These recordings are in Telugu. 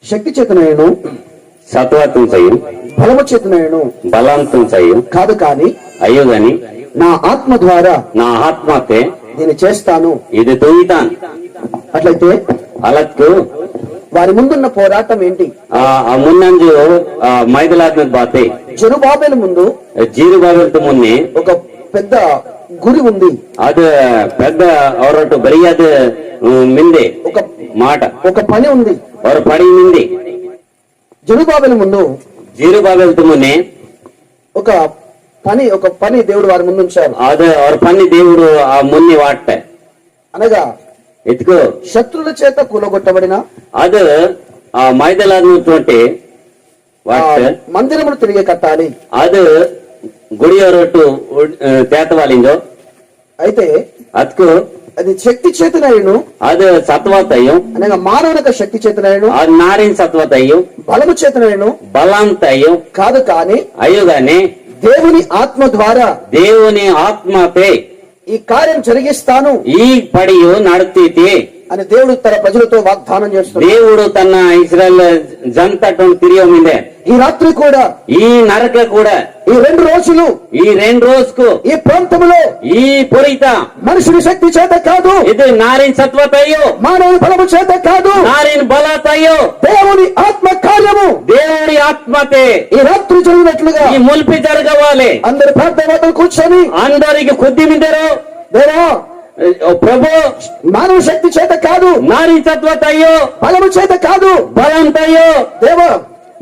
శక్తి చేతనైనను సత్వత్వం చెయ్యం, బలము చేతనైనను బలవంతం చెయ్యం కాదు, కానీ అయ్యో గాని నా ఆత్మ ద్వారా నా ఆత్మతే నేను చేస్తాను. ఇది తొంగితాను. అట్లయితే అలక్కు వారి ముందున్న పోరాటం ఏంటి? మున్నంజు మైదలాత్మ బాతే జెరుబాబెలు ముందు జీరు బాబెల్తో మున్నే ఒక పెద్ద గురి ఉంది. అది పెద్ద అవరటు బరియాద మిందే ఒక మాట ఒక పని ఉంది. అవరు పడి మిందే జెరుబాబెలు ముందు జీరు బాబెల్తో మున్నే ఒక పని దేవుడు వారి ముందు ఉంచారు. అది అవరు పని దేవుడు ఆ మున్ని వాట అనగా ఎత్తుకో శత్రుల చేత కూలగొట్టబడిన అది ఆ మైదలాత్మటువంటి వాట మందిరమును తిరిగి కట్టాలి. అది గుడి రొట్టు తేతవాలిందో అయితే అతుకు అది శక్తి చేతనైనను అది సత్వతయ్యం అనగా మానవునిక శక్తి చేతనైనను అది నారిన సత్వతయ్యం బలము చేతనైనను బలాంతయ్యం కాదు, కానీ అయ్యో గాని దేవుని ఆత్మ ద్వారా దేవుని ఆత్మతే ఈ కార్యం జరిగిస్తాను ఈ పడియు నడుతీతి అని దేవుడు తన ప్రజలతో వాగ్దానం చేస్తున్నాడు. దేవుడు తన ఇస్రాయల్ జంతటం తిరిగి ఈ రాత్రి కూడా ఈ నరక కూడా ఈ 2 రోజులు ఈ 2 రోజుకు ఈ ప్రాంతంలో ఈ పొరిత మనుషుని శక్తి చేత కాదు, ఇది నారిన సత్వతయ్యో మానవుని బలము చేత కాదు, నారిన బలతయ్యో దేవుని ఆత్మ కార్యము దేవుడి ఆత్మతే ఈ రాత్రి జరిగినట్లుగా ఈ ముల్పి జరగవాలి. అందరి ప్రార్థన కూర్చొని అందరికి కొద్ది మిందరు దేవా ప్రభు మానవ శక్తి చేత కాదు, నారి సత్వతయ్యో బలము చేత కాదు, బలంతయ్యో దేవా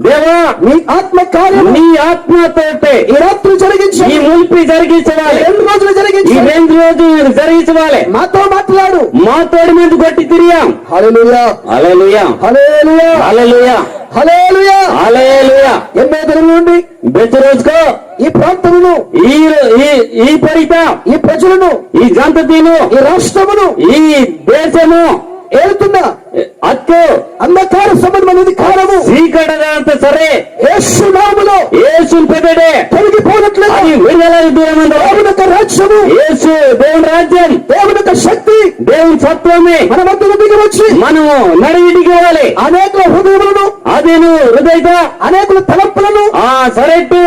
దేవా నీ ఆత్మ కార్యము నీ ఆత్మతోటే ఈ రాత్రి జరిగించి ఈ ముల్పి జరిగించవాలి. 2 రోజులు ఈ జరిగించి 2 రోజులు జరిగించవాలి. మాతో మాట్లాడు. మా తోడి మీద కొట్టి తిరిగాం. హల్లెలూయా హల్లెలూయా హల్లెలూయా హల్లెలూయా హల్లెలూయా హల్లెలూయా. ఎన్నో దినం నుండి బెచ్చు రోజుకో ఈ ప్రాంతమును ఈ పరిత ఈ ప్రజలను ఈ జంతతిను ఈ రాష్ట్రమును ఈ దేశము ఏలుతున్న అక్కు అంధకార సంబంధమైన అధికారము చీకటంత సరే యేసు నామములో యేసు పెదడే తొలగిపోనట్లుగా అది విడుదల దూరమందు దేవుని యొక్క రాజ్యము యేసు దేవుని రాజ్యం దేవుని యొక్క శక్తి దేవుని సత్వమే మన మధ్యలో దిగి వచ్చి మనము నడివిడికి ఇవ్వాలి. అనేకుల హృదయములను అదేను హృదయత అనేకుల తలంపులను ఆ సరెట్టు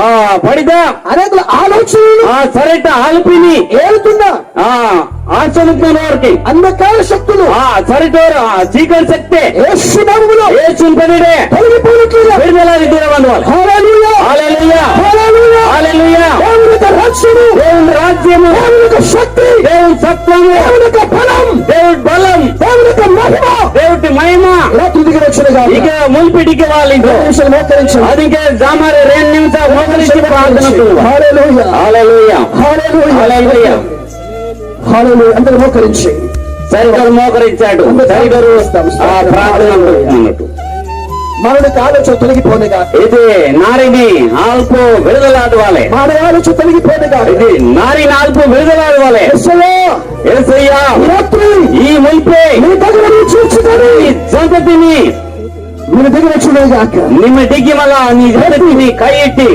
ఆ పడిదా అనేకుల ఆలోచనలను ఆ సరెట్టు ఆల్పిని ఏలుతున్న ఆ ఆచరణ వారికి అంధకార శక్తులు ఆ సరిటోరు ఆ చీకటి శక్తి యేసు నామములో యేసు పెదడే తొలగిపోనట్లుగా విడుదల దూరమందు హల్లెలూయా హల్లెలూయా హల్లెలూయా హల్లెలూయా. దేవుని యొక్క రాజ్యము దేవుని రాజ్యము దేవుని యొక్క శక్తి దేవుని సత్వము దేవుని యొక్క బలం దేవుడి బలం దేవుని యొక్క మహిమ దేవుడి మహిమ రాత్రి దిగి వచ్చినగా ఇక ముల్పిటికి వాళ్ళు మోకరించండి. అది ఇంకా జామారు 2 నిమిషాలు మోకరించి ప్రార్థన హల్లెలూయా హల్లెలూయా హల్లెలూయా హల్లెలూయా. హల్లెలూయా అందరూ మోకరించి సరిగారు మోకరించాడు. సరిగారు ఆ ప్రార్థన అన్నట్టు మనకి ఆలోచన తొలగిపోనిగా ఇది నారిని ఆల్పు విడుదలాడవాలి. మన ఆలోచన తొలగిపోనిగా ఇది నారిని ఆల్పు విడుదలాడవాలి. యేసయ్యా రాత్రి ఈ ముల్పే మీ దగ్గర చూచుకొని ఈ సంతతిని మీ దగ్గర చూడగాక ನಿಮ್ಮ ಡಿಗ್ಗಿ ಮಗ ನೀ ಜಗತ್ತಿನಿ ಕೈ ಇಟ್ಟಿ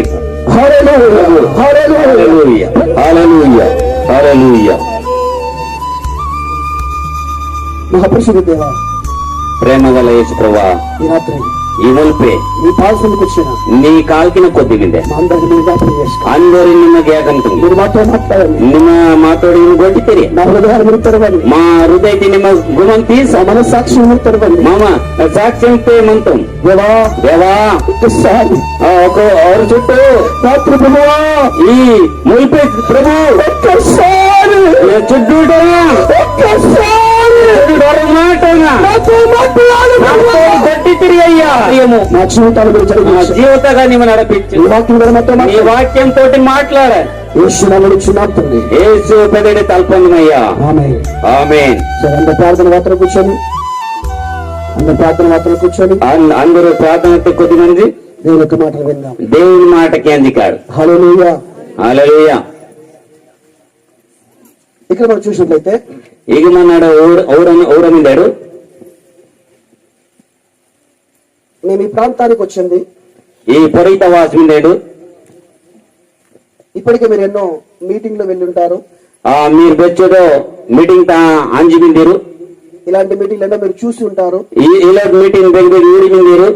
హల్లెలూయా హల్లెలూయా హల్లెలూయా హల్లెలూయా. మహాపరిశుద్ధ దేవా ప్రేమ గల యేసు ప్రభువా ఈ రాత్రి ఈ ముల్పే మీ పాల్గొనికి వచ్చిన ನೀ ಕಾಲ್ಕಿನ ಕೊದ್ದಿಗಿದೆ మా అందరికీ మీరు జ్ఞాపకం చేసుకోండి. అందరి ನಿಮಗೆ ಯಾಕಂತೀನಿ మీరు మాతో మాట్లాడండి. ನಿಮ್ಮ ಮಾತೋಡಿ ನೀವು ಗೊತ್ತಿದ್ದೀರಿ. నా హృదయాన్ని మీరు తెరవండి. మా హృదయతి ನಿಮ್ಮ ಗುಣಂತಿ నా మనస్సాక్షి మీరు తెరవండి. మామ సాక్ష్యంతే మంతం దేవా దేవా ఒక్కసారి ಅವ್ರ చుట్టూ రాత్రి ప్రభువా ఈ ముల్పే ప్రభు ఒక్కసారి చుట్టూ ఒక్కసారి మాటగా నాతో మాట్లాడు ప్రభువా. గట్టి తిరిగి అయ్యా నా జీవితాలు మీరు నా జరిగించండి. జీవితంగా నిన్ను నడిపించు. ఈ వాక్యం ద్వారా మాతో నీ మాట్లాడండి. వాక్యం తోటి మాట్లాడే యేసు నామములో చిన్నాపుతుంది. యేసు పెదడి తల్పొందమయ్యా. ఆమేన్. ఆమేన్. సరే అందరూ ప్రార్థన మాత్రం కూర్చొని అందరూ ప్రార్థనతో కొద్ది మంది దేవుని యొక్క మాటలు విందాం. దేవుని మాటకి అందికాడు. హల్లెలూయా హల్లెలూయా. ఇక్కడ మనం చూసినట్లయితే ఈగమన్నాడు ఊరమిందాడు. మేము ఈ ప్రాంతానికి వచ్చింది ఈ పొరిత వాసమిందాడు. ఇప్పటికే మీరు ఎన్నో మీటింగ్లు వెళ్ళి ఉంటారు. మీరు బెచ్చోదో మీటింగ్ అంజిమిందిరు. ఇలాంటి మీటింగ్లు ఎన్నో మీరు చూసి ఉంటారు, ఇలాంటి మీటింగ్ దగ్గర ఊడి మిందిరు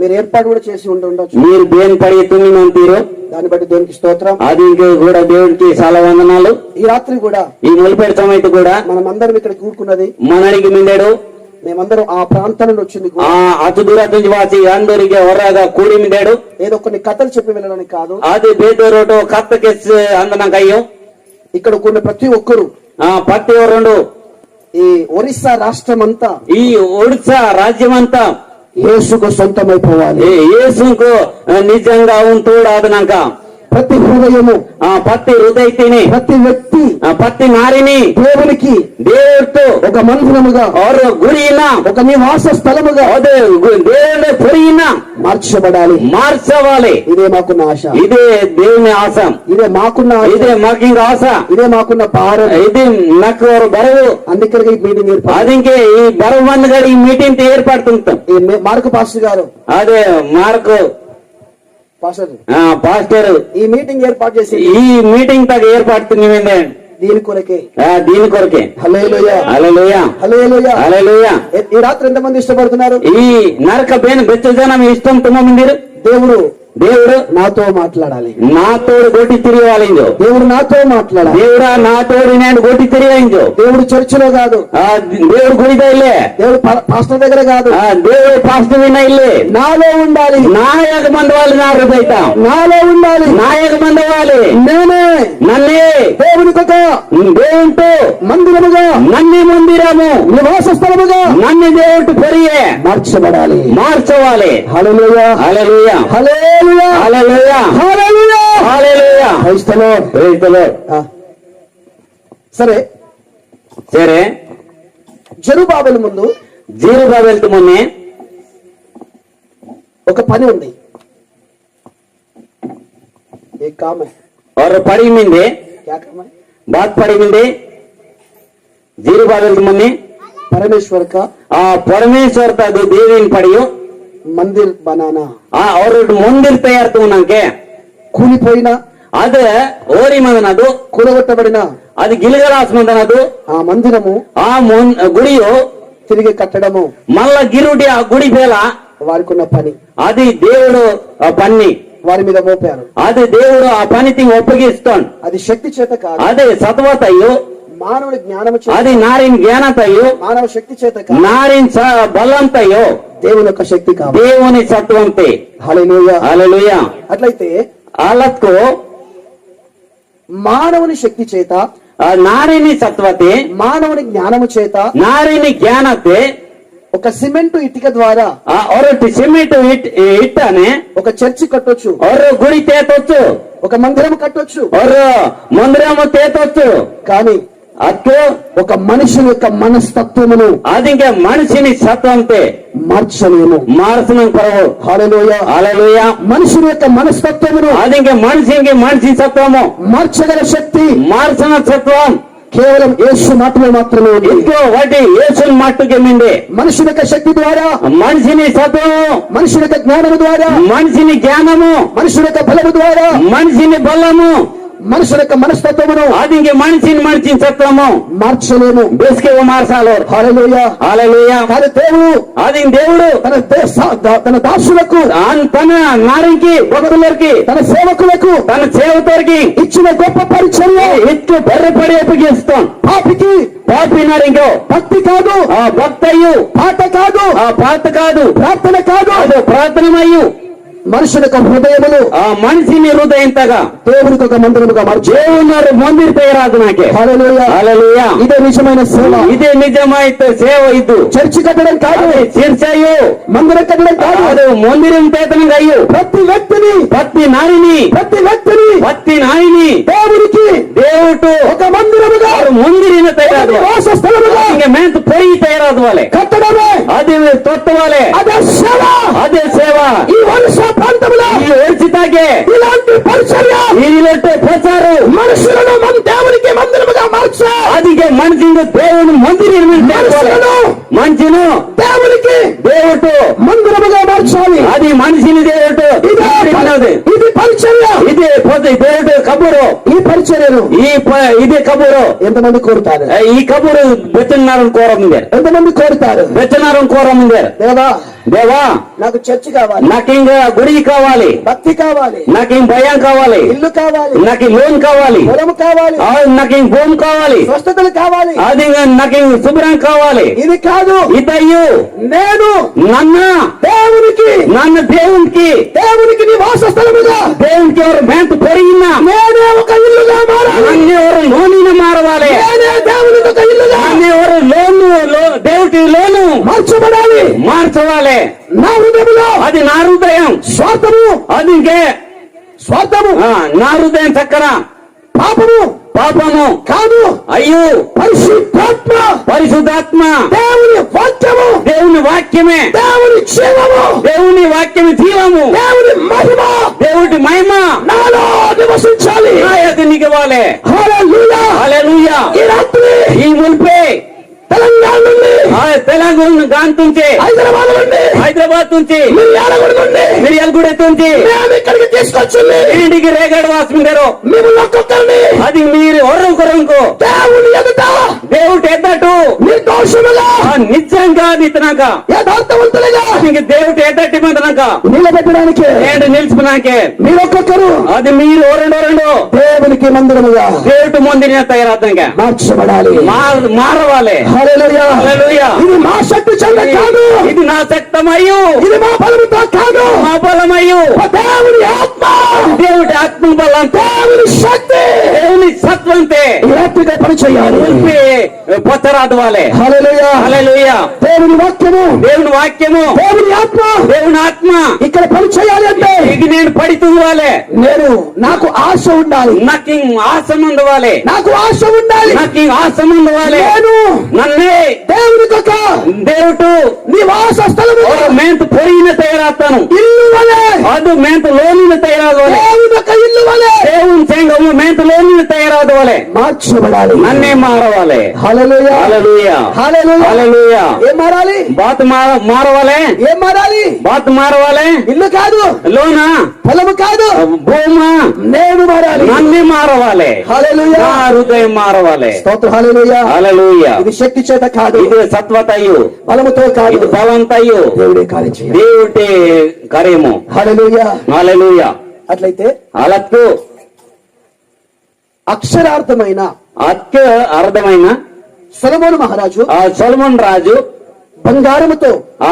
మీరు ఏర్పాటు కూడా చేసి ఉండొచ్చు. మీరు దేని పడి తుమ్మి అంతీరు, దాన్ని బట్టి దేవునికి స్తోత్రం. అది కూడా దేవుడికి చాలా వందనాలు. ఈ రాత్రి కూడా ఈ మొలిపెడతాం అయితే కూడా మనం అందరం ఇక్కడ కూడుకున్నది మనడికి మిందాడు, మేమందరం ఆ ప్రాంతం నుండి వచ్చింది కూడా. అతి దూర నుంచి వాసి అందరికి ಹೊರಗ కూడి మిందాడు. ఏదో కొన్ని కథలు చెప్పి వెళ్ళడానికి కాదు, అది ಬೇದೋರೋಟು ಕತ್ತಕೆಸ್ అందనకయ్యో ఇక్కడ కొన్ని ప్రతి ఒక్కరు ప్రతి ఒక్కరు ఈ ఒరిస్సా రాష్ట్రం అంతా, ఈ ఒడిశా రాజ్యం అంతా యేసుకు సొంతమైపోవాలి. యేసుకు నిజంగా ఉంటూడాదనాక ప్రతి హృదయము, ప్రతి హృదయతిని, ప్రతి వ్యక్తి, ప్రతి నారిని దేవునికి దేవుడితో ఒక మందిరముగా, గుడిన ఒక నివాస స్థలముగా దేవుడి పొరిగిన మార్చవాలి. ఇదే మాకున్న ఆశ, ఇదే దేవుని ఆశ, ఇదే మాకున్న ఆశ, ఇదే మాకు ఆశ, ఇదే మాకున్న భారం, ఇది నాకు బరువు. అందుకే ఈ మీటింగ్ ఏర్పాటు. అదికే ఈ బరువు మంది ఈ మీటింగ్ ఏర్పడుతుంటాం. ఈ మార్కు పాస్టర్ గారు, అదే మార్కు పాస్టర్ ఈ మీటింగ్ ఏర్పాటు చేసి ఈ మీటింగ్ తగ్గ ఏర్పడుతుంది దీని కొరకే, దీని కొరకే. హల్లెలూయా, హల్లెలూయా, హల్లెలూయా, హల్లెలూయా. ఈ రాత్రి ఎంతమంది ఇష్టపడుతున్నారు? ఈ నరక బేన బెచ్చజనం ఇష్టం తుమ్మందిరు. దేవుడు నాతో మాట్లాడాలి, నాతోడు గొట్టి తిరిగాలింజో. దేవుడు నాతో మాట్లాడాలి. దేవుడా నాతోడు నేను గొట్టి తిరిగాయింజో. దేవుడు చర్చిలో కాదు, దేవుడు గుడిలో ఇల్లే, దేవుడు పాస్టర్ దగ్గర కాదు, దేవుడు పాస్టర్ విన ఇల్లే. నాలో ఉండాలి. నాయక మందవాలి, నా హృదయత నాలో ఉండాలి. నాయక మందవాలి, నేనే నన్నే దేవునికి ఒక దేవుంటూ మందిరముగా, నన్ను మందిరము నివాస స్థలముగా, నన్ను దేవుడు పొరియే మార్చవాలి. Hallelujah, hallelujah, hallelujah, hallelujah, hallelujah, hallelujah. Praise the Lord, praise the Lord. సరే జెరుబాబెలు ముందు, జెరుబాబెలు మొన్నే ఒక పని ఉంది. ఏ काम है और पड़ी मिंदे क्या काम है? बात पड़ी मिंदे जरूबाबेल మొన్నే परमेश्वर का परमेश्वर का जो देवीन पड़ियो मंदिर बनाना, और मंदिर तैयार तूनके కూలిపోయిన, అది ఓరి మందనదు, కూలగొట్టబడిన, అది గిలిగరాస్ మందనదు. ఆ మందిరము, ఆ గుడియో తిరిగి కట్టడము, మళ్ళా గిరుడి ఆ గుడి పేల వారికి ఉన్న పని. అది దేవుడు పన్ని వారి మీద మోపారు. అది దేవుడు ఆ పనికి ఒప్పగిస్తాడు. అది శక్తి చేత కాదు, అదే సత్వతయు మానవుడి జ్ఞానము చేత, అది నారిన జ్ఞానతయు మానవ శక్తి చేత కాదు, నారిన బలంతయు దేవుని యొక్క శక్తి కాదు, దేవుని సత్వంతే. హల్లెలూయా, హల్లెలూయా. అట్లయితే అలత్కు మానవుని శక్తి చేత, నారిని సత్వతే, మానవుని జ్ఞానము చేత, నారిని జ్ఞానతే ఒక సిమెంట్ ఇటుక ద్వారా సిమెంట్ ఇట్టనే ఒక చర్చి కట్టొచ్చు, గుడి తేతొచ్చు, ఒక మందిరం కట్టొచ్చు, మందిరము తేతొచ్చు. కానీ అట్టు ఒక మనిషిని యొక్క మనస్తత్వమును, అది ఇంకా మనిషిని సత్వంతే మార్చలేము. మార్చడం పరవు. హల్లెలూయా, హల్లెలూయా. మనుషుని యొక్క మనస్తత్వమును, అది ఇంకా మనిషి సత్వము మార్చగల శక్తి, మార్చిన సత్వం కేవలం యేసు మాటలో మాత్రమే ఉంది. ఇంకో వాటి యేసు మాటకే మిందే. మనుషుని యొక్క శక్తి ద్వారా, మనిషిని సత్వము, మనుషుని యొక్క జ్ఞానము ద్వారా, మనిషిని జ్ఞానము, మనుషుని యొక్క బలము ద్వారా, మనిషిని బలము, మనుషుల యొక్క మనస్తత్వమును, అది ఇంక మనిషిని సత్వము మార్చలేము. బేస్కే మార్చాలి. హల్లెలూయా, హల్లెలూయా. కానీ దేవుడు, అది దేవుడు తన దాసులకు, తన నారికి భక్తులకి, తన సేవకులకు, తన సేవకులకి ఇచ్చిన గొప్ప పరిచర్య ఎక్కువ బర్రెపడి ఉపయోగిస్తాం. పాపి నారింకో భక్తి కాదు, భక్తయ్యు పాట కాదు, పాత కాదు, ప్రార్థన కాదు, అది ప్రార్థనమయ్యు మనుషుల యొక్క హృదయములు మనిషిని హృదయంతగా దేవునికి ఒక మందిరముగా మార్చు. దేవున్నారు మందిర్ తయారాదు నాకే. హల్లెలూయా, హల్లెలూయా. ఇదే నిజమైన సేవ, ఇదే నిజమైన సేవ. ఇది చర్చి కట్టడం కాదు, చర్చయ్యు మందిరం కట్టడం కాదు, అది మందిరం తేతనం అయ్యు. ప్రతి వ్యక్తిని, ప్రతి నారిని దేవునికి, దేవుడు ఒక మందిరముగా, మందిరిన తయారు నివాస స్థలముగా మెంత పోయి తయారాదు వాళ్ళే కట్టడమే, అది తొత్తవాలే, అదే సేవ. అదే సేవ. ఈ వర్ష ప్రాంతంలో ఈ ఒడిచితాకే ఇలాంటి పరిచర్య, ఇలాంటి ప్రచారం మనుషులను మన దేవునికి మందిరముగా మార్చే, అది మనిషిని దేవుని మందిరం మంచిను దేవునికి దేవుడు మందిరముగా మార్చాలి. అది మనిషిని దేవుడు. ఇది పరిచర్య, ఇదే దేవుడు కబురు, ఈ పరిచర్యను ఇదే కబురు ఎంతమంది కోరుతారు? ఈ కబురు బెచ్చనారం కోరముందే, ఎంతమంది కోరుతారు? బెచ్చనారం కోరముందే. దేవా దేవా నాకు చర్చి కావాలి, నాకు ఇంకా గుడి కావాలి, భక్తి కావాలి, నాకు ఇంక భయం కావాలి, ఇల్లు కావాలి, నాకు లోన్ కావాలి, పొలం కావాలి, నాకు ఇంక భూమి కావాలి, స్వస్థతలు కావాలి, అది నాకు ఇంక శుభ్రం కావాలి. ఇది కాదు, ఇదయ్యో నేను నన్ను దేవునికి నివాస స్థలముగా, దేవునికి ఎవరు మెంత పొరిగినా నేనే ఒక ఇల్లుగా మారాలి, నన్ను ఎవరు లోనిన మారవాలి, నేనే దేవునికి ఒక ఇల్లుగా, నన్ను ఎవరు దేవుడికి లోను మార్చవాలి. నా హృదయంలో అది నా హృదయం స్వార్థము, అది ఇంకే స్వార్థము, నా హృదయం చక్కర పాపము కాదు, అయ్యో పరిశుద్ధాత్మ దేవుని వాక్యమే, దేవుని వాక్యమే జీవము, దేవుడి మహిమ నాలో నివసించాలి, నిగవాలి. హల్లెలూయా. ఈ ముల్పే తెలంగాణ నుంచి, హైదరాబాద్ నుంచి, మిర్యాలగూడ నుంచి ఇక్కడికి తీసుకొచ్చింది ఇంటికి రేగడ వాసుకుంటారు. మిమ్మల్ని ఒక్కొక్కరిని అది మీరు ఒరొకరంకు దేవుని ఎదుట, దేవుడు ఎద్దటు నిర్దోషముగా, నిజంగా నితనాక, యథార్థవంతులుగా ఇంక దేవుడు ఎద్దటి మందనాక నిలబెట్టడానికి, నేను నిలిచిపోయినాకే మీరొక్కొక్కరు అది మీరు రెండు దేవునికి మందిరముగా, దేవుడు ముందు తయారవుతాక మార్చబడాలి, మారవాలి. హల్లెలూయా. హల్లెలూయా. ఇది మా శక్తి చెంద కాదు, ఇది నా శక్తమయ్యు, ఇది మా బలముతో కాదు, మా బలమయ్యు, దేవుని ఆత్మ, దేవుడి ఆత్మ బలం, దేవుని శక్తి, దేవుని సత్వంతే ఎత్తుగా పని చేయాలి. పొత్తరాదు వాళ్ళే. హల్లెలూయా. హల్లెలూయా. దేవుని వాక్యము, దేవుని వాక్యము, దేవుని ఆత్మ, దేవుని ఆత్మ ఇక్కడ పని చేయాలి అంటే ఇది నేను పడుతుంది వాళ్ళే. నాకు ఆశ ఉండాలి, నాకు ఆశ మంది వాళ్ళే, నాకు ఆశ ఉండాలి, నాకు ఆశ మంది వాళ్ళే. నేను నన్నే దేవునికి ఒక దేవుడు నివాస స్థలము, మెంత పొరిగిన తయారవుతాను, ఇల్లు వలె, అది మెంత లోనిన తయారవ్వాలి, దేవుని ఒక ఇల్లు వలె, దేవుని చెంగము మెంత లోనిన తయారవ్వాలి, మార్చబడాలి, నన్నే మారవాలి. హల్లెలూయా. హల్లెలూయా. హల్లెలూయా. హల్లెలూయా. ఏం మారాలి? బాత్ మారవాలి. ఏం మారాలి? బాత్ మారవాలి. ఇల్లు కాదు, లోనా, పొలము కాదు, భూమా, నేను మారాలి, నన్నే మారవాలి. హల్లెలూయా. నా హృదయం మారవాలి. స్తోత్రం. హల్లెలూయా. హల్లెలూయా. ఇది శక్తి చేత కాదు, ఇది సత్వతయు, బలముతో కాదు, ఇది బలంతయు, దేవుడే కార్యం చేయాలి, దేవుడి కార్యము. హల్లెలూయా. హల్లెలూయా. అట్లయితే అలక్కు అక్షరార్థమైన అర్థమైన సొలొమోను మహారాజు, ఆ సొలొమోన్ రాజు బంగారముతో ఆ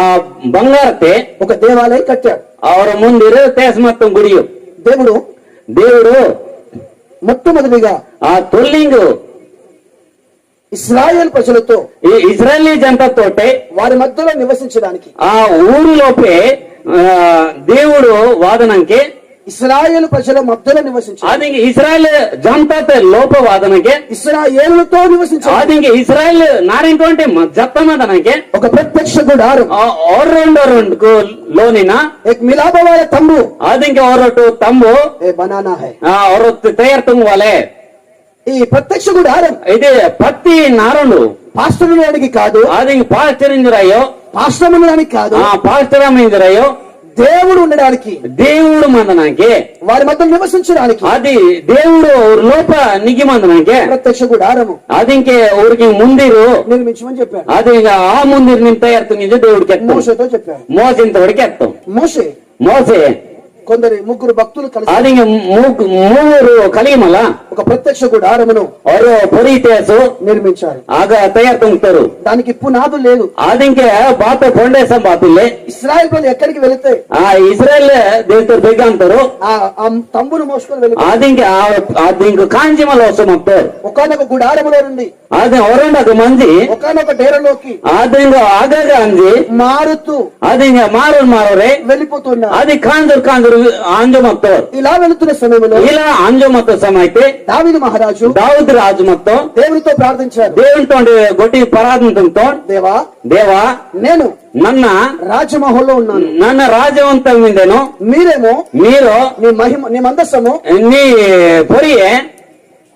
బంగారతే ఒక దేవాలయం కట్టాడు. అవర ముందిరు దేశ మొత్తం గుడియు. దేవుడు మొట్టమొదటిగా ఆ తొల్లింగు ఇశ్రాయేల్ ప్రజలతో, ఈ ఇజ్రాయలీ జనతతోటే వారి మధ్యలో నివసించడానికి, ఆ ఊరిలోపే దేవుడు వాదనంకి ఇశ్రాయేల్ ప్రజల మధ్యలో నివసించాడు. అది ఇజ్రాయెల్ జనత లోప వాదనకి, ఇశ్రాయేలుతో నివసించాడు. అది ఇజ్రాయెల్ నారింటి జత్తమదనకి ఒక ప్రత్యక్ష గుడారం, రెండు లోనిన एक मिलाप वाला तंबू, అది औरटू तंबू ये बनाना है, और तैयार तुम वाले ఈ ప్రత్యక్ష గుడారం ఇది పత్తి నారుండు పాస్టర్ ఉండడానికి కాదు, అది పాస్టర్ ఇంజరాయో, పాస్టర్ ఉండడానికి కాదు, పాస్టర్ ఇంజరాయో, దేవుడు ఉండడానికి, దేవుడు మందనానికి, వారి మధ్య నివసించడానికి, అది దేవుడు లోప నిగి మందనానికి ప్రత్యక్ష గుడారము అది ఇంకే ఊరికి ముందిరు నిర్మించమని చెప్పాడు. అది ఆ ముందిరు నేను తయారు దేవుడికి మోషేతో చెప్పాడు. మోసింతవడికి ఎత్తాం. మోసే కొందరు ముగ్గురు భక్తులు కలిసి అది మూడు కలిగి మళ్ళా ఒక ప్రత్యక్ష గుడారమును పొరితేసు నిర్మించారు. ఆగ తయారు తుంటారు. దానికి పునాదు లేదు. అది ఇంకే బాత ఫౌండేషన్ బాతులే. ఇస్రాయల్ ప్రజలు ఎక్కడికి వెళితే ఆ ఇజ్రాయెల్ దేవుడు బెగ్గ అంటారు. ఆ తంబును మోసుకొని వెళితే అది ఇంక కాంజిమల వస్తాం అంటారు. ఒకనొక గుడారములో నుండి అది ఎవరండి అది మంది ఒకనొక డేరలోకి అది ఆగాగ అంది మారుతూ అది మారవరే వెళ్ళిపోతున్నారు. అది కాంజరు ఆంజు మొత్తం ఇలా వెళుతున్న సమయంలో ఇలా ఆంజు మొత్తం సమయం అయితే దావీదు మహారాజు దావూదు రాజు మొత్తం దేవునితో ప్రార్థించారు. దేవునితో గొట్టి ప్రార్థనతో దేవా నేను నన్న రాజమహల్లో ఉన్నాను, నన్న రాజవంతం మీదేను, మీరు నీ మందస్సము నీ పొరియే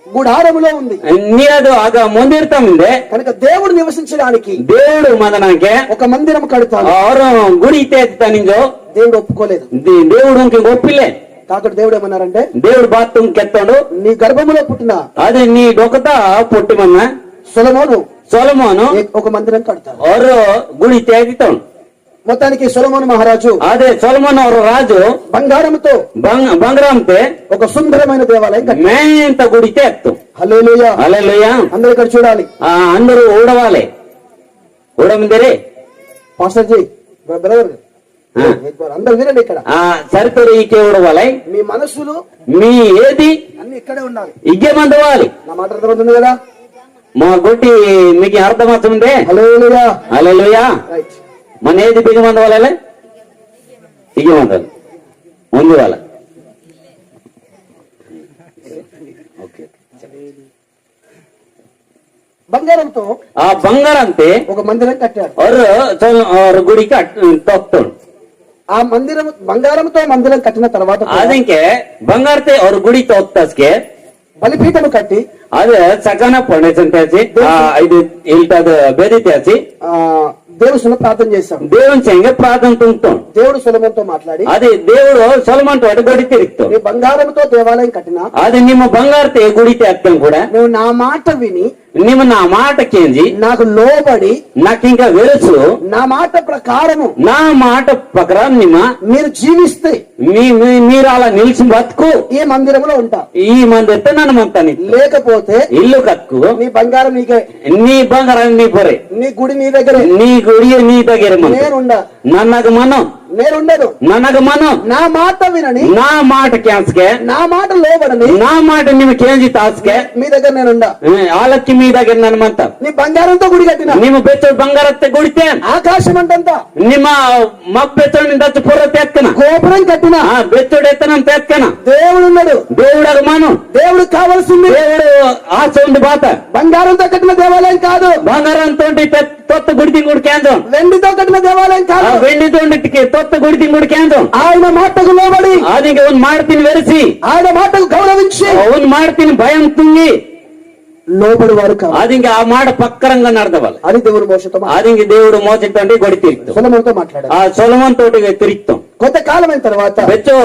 గుడారములో ఉంది, నీ అది ఆగ మందిరం ఉంది కనుక దేవుడు నివసించడానికి దేవుడు మదనాకే ఒక మందిరం కడతాను. గుడి తేజో దేవుడు ఒప్పుకోలేదు. దేవుడు ఒప్పిలే. కాకటి దేవుడు ఏమన్నారంటే, దేవుడు బాత్రూమ్ కెత్తాడు, నీ గర్భములో పుట్టిన అది నీ డొకత పుట్టిమన్న సొలొమోను సొలొమోను ఒక మందిరం కడతాడు. ಅವರು ಗುಡಿ ತೆಗಿತಾನು. మొత్తానికి సొలొమోను మహారాజు, అదే సొలొమోను ಅವರ రాజు బంగారంతో బంగారంతే ఒక సుందరమైన దేవాలయం కట్టాడు. మేంత గుడి తెత్తు. హల్లెలూయా, హల్లెలూయా. అందరూ ఇక్కడ చూడాలి. అందరూ ఊడవాలి. ఊడమందిరే పాస్టర్ జీ బ్రదర్ అందరూ వినండి. ఇక్కడ సరిపడి ఈకే ఊడవాలి. మీ మనస్సులు మీ ఏది అన్ని ఇక్కడే ఉండాలి. ఇగే మందవాలి. నా మాట అర్థమవుతుంది కదా? మా గొట్టి మీకు అర్థమవుతుందే. హల్లెలూయా, హల్లెలూయా. రైట్. మన ఏది బిగి మందవాలి, ఇగే మందాలి ముందు వాళ్ళ. బంగారంతో ఆ బంగారంతే ఒక మందిరం కట్టాడు. ಅವರು ಗುಡಿಗೆ ತೊಕ್ತೋಡು. ఆ మందిరం బంగారంతో మందిరం కట్టిన తర్వాత ಅದಕ್ಕೆ ಬಂಗಾರತೆ ಅವ್ರ ಗುಡಿ ತೊಕ್ತಸ್ಗೆ బలిపీఠము కట్టి ಅದು ಸಕನ ಪೊಂಡೇಸನ್ ತೇಸಿ ಇದು ಇಲ್ಟದ ಬೇದಿ ತೇಸಿ దేవుడు ప్రార్థన చేశాడు. దేవుని చెంగే ప్రార్థన తుంటాడు. దేవుడు సొలొమోనుతో మాట్లాడి, అది దేవుడు సొలొమోన్ తోటి గుడి తిరుగుతాడు. నీ బంగారంతో దేవాలయం కట్టినా, అది ನಿಮ್ಮ ಬಂಗಾರತೆ ಗುಡಿ ತೆತ್ತಂ ಕೂಡ నువ్వు నా మాట విని ನಿಮ್ಮ నా మాట కేంజి నాకు లోబడి నాకు ఇంకా వెలుసు నా మాట ప్రకారము నా మాట ప్రకారం ನಿಮ್ಮ మీరు జీవిస్తే మీరు అలా నిలిచి బతుకు ఈ మందిరంలో ఉంటా. ఈ మంది ఎత్తే నన్ను మంతాని, లేకపోతే ఇల్లు కక్కు నీ బంగారం నీకే, నీ బంగారం నీ పొరే, నీ గుడి నీ దగ్గరే, నీ గుడి నీ దగ్గర నేనుండా. నన్నకు మనం నేనుండను. నన్నకు మనం నా మాట వినని, నా మాట క్యాన్స్కే, నా మాట లోబడని, నా మాట నిమ్మ కేంజి తాస్కే మీ దగ్గర నేనుండా. వాళ్ళకి మీ దగ్గర నన్నమంత నీ బంగారంతో గుడి కట్టిన, ನಿಮ್ಮ ಬೆಚ್ಚ ಬಂಗಾರತ್ತೆ ಗುಡಿತೆ ఆకాశం అంతంతా ನಿಮ್ಮ ಬೆಚ್ಚ దచ్చు పొర తెక్కన గోపురం కట్టిన, బెచ్చోడు ఎత్తనం తెక్కన దేవుడు ఉన్నాడు. దేవుడు మనం దేవుడు కావాల్సింది దేవుడు ఆశ ఉంది బాత. బంగారంతో కట్టిన దేవాలయం కాదు, బంగారంతో తొత్త గుడి తింగుడు కేంద్రం, వెండితో కట్టిన దేవాలయం కాదు, వెండితో తొత్త గుడి తింగుడు కేంద్రం. ఆయన మాటకు లోబడి, అది ಒಂದು ಮಾಡ್ತೀನಿ వెరసి, ఆయన మాటకు గౌరవించి, ಒಂದು ಮಾಡ್ತೀನಿ భయం తుంగి లోబడి వారు కాదు. అది ఇంకా ఆ మాట పక్కరంగా నడదవాలి. అది దేవుడు మోసతో అది ఇంక దేవుడు మోసంటే గొడి తిరుగుతాం. సొలొమోనుతో మాట్లాడారు. ఆ సొలొమోన్ తోటి తిరుగుతాం. కొంతకాలమైన తర్వాత ಬೆಚ್ಚೋ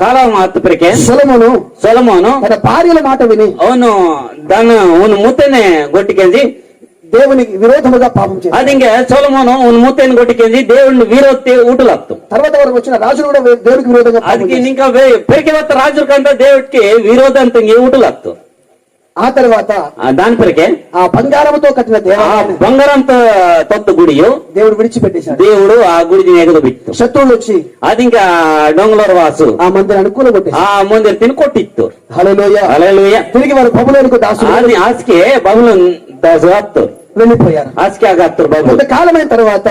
ಕಾಲ ಆತಪ್ರಿಕೆ ಸೊಲೊಮೋನು తన భార్యల మాట విని ಅವನು ಅವನು ಮುತ್ತನೆ ಗೊಟ್ಟಿಕೆಂಜಿ దేవునికి విరోధముగా పాపం చేశాడు. అది ఇంకా సొలొమోను ಅವನು ముత్తని కొట్టికెంజి దేవుడిని విరోధి ఊటలాప్తాం. తర్వాత వరకు వచ్చిన రాజులు కూడా దేవుడికి విరోధంగా ಅದಕ್ಕೆ ఇంకా పెరిగి వస్త రాజుల కంట దేవుడికి విరోధ ಅಂತ ఊటలాప్తాం. ఆ తర్వాత దాని పరకే ఆ బంగారంతో కట్టిన దేవాలయం, బంగారంతో తొత్త గుడియు దేవుడు విడిచిపెట్టేశాడు. దేవుడు ఆ గుడిని ఎగదబెట్టు. శత్రువులు వచ్చి అది ఇంకా డొంగలోర వాసు ఆ మందిరాన్ని కూలగొట్టి ఆ మందిర తిని కొట్టిತ್ತು. హల్లెలూయా, హల్లెలూయా. తిరిగి వారు బబులోనుకు దాసులు అది ఆస్కే బబులోన్ దాసు ఆప్తారు, వెళ్ళిపోయారు. ఆస్కే ఆగాత్తారు బాబు. కొంతకాలమైన తర్వాత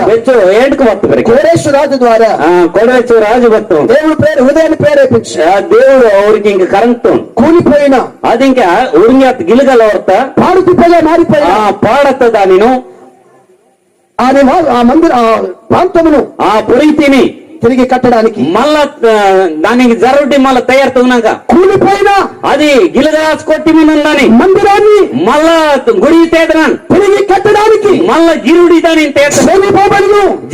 ఏంటికి వస్తారు కోరేషు రాజు ద్వారా కొడవేశ్వర రాజు భక్తం దేవుడు హృదయాన్ని ప్రేరేపించి దేవుడు ಅವ್ರಿಗೆ ఇంక కరెంట్ కూలిపోయిన అది ఇంకా ఉరింగ గిలుగల వర్త పాడు తిప్పగా మారిపోయిన పాడత దానిను ఆ మందిర ఆ ప్రాంతమును ఆ పురీతిని తిరిగి కట్టడానికి మళ్ళా దానికి జరగటి మళ్ళా తయారుతున్నాక కూలిపోయిన అది గిలగాస్ కొట్టి దాని మందిరాన్ని మళ్ళా గుడి తేదనాన్ని తిరిగి కట్టడానికి మళ్ళా గిరుడి దాని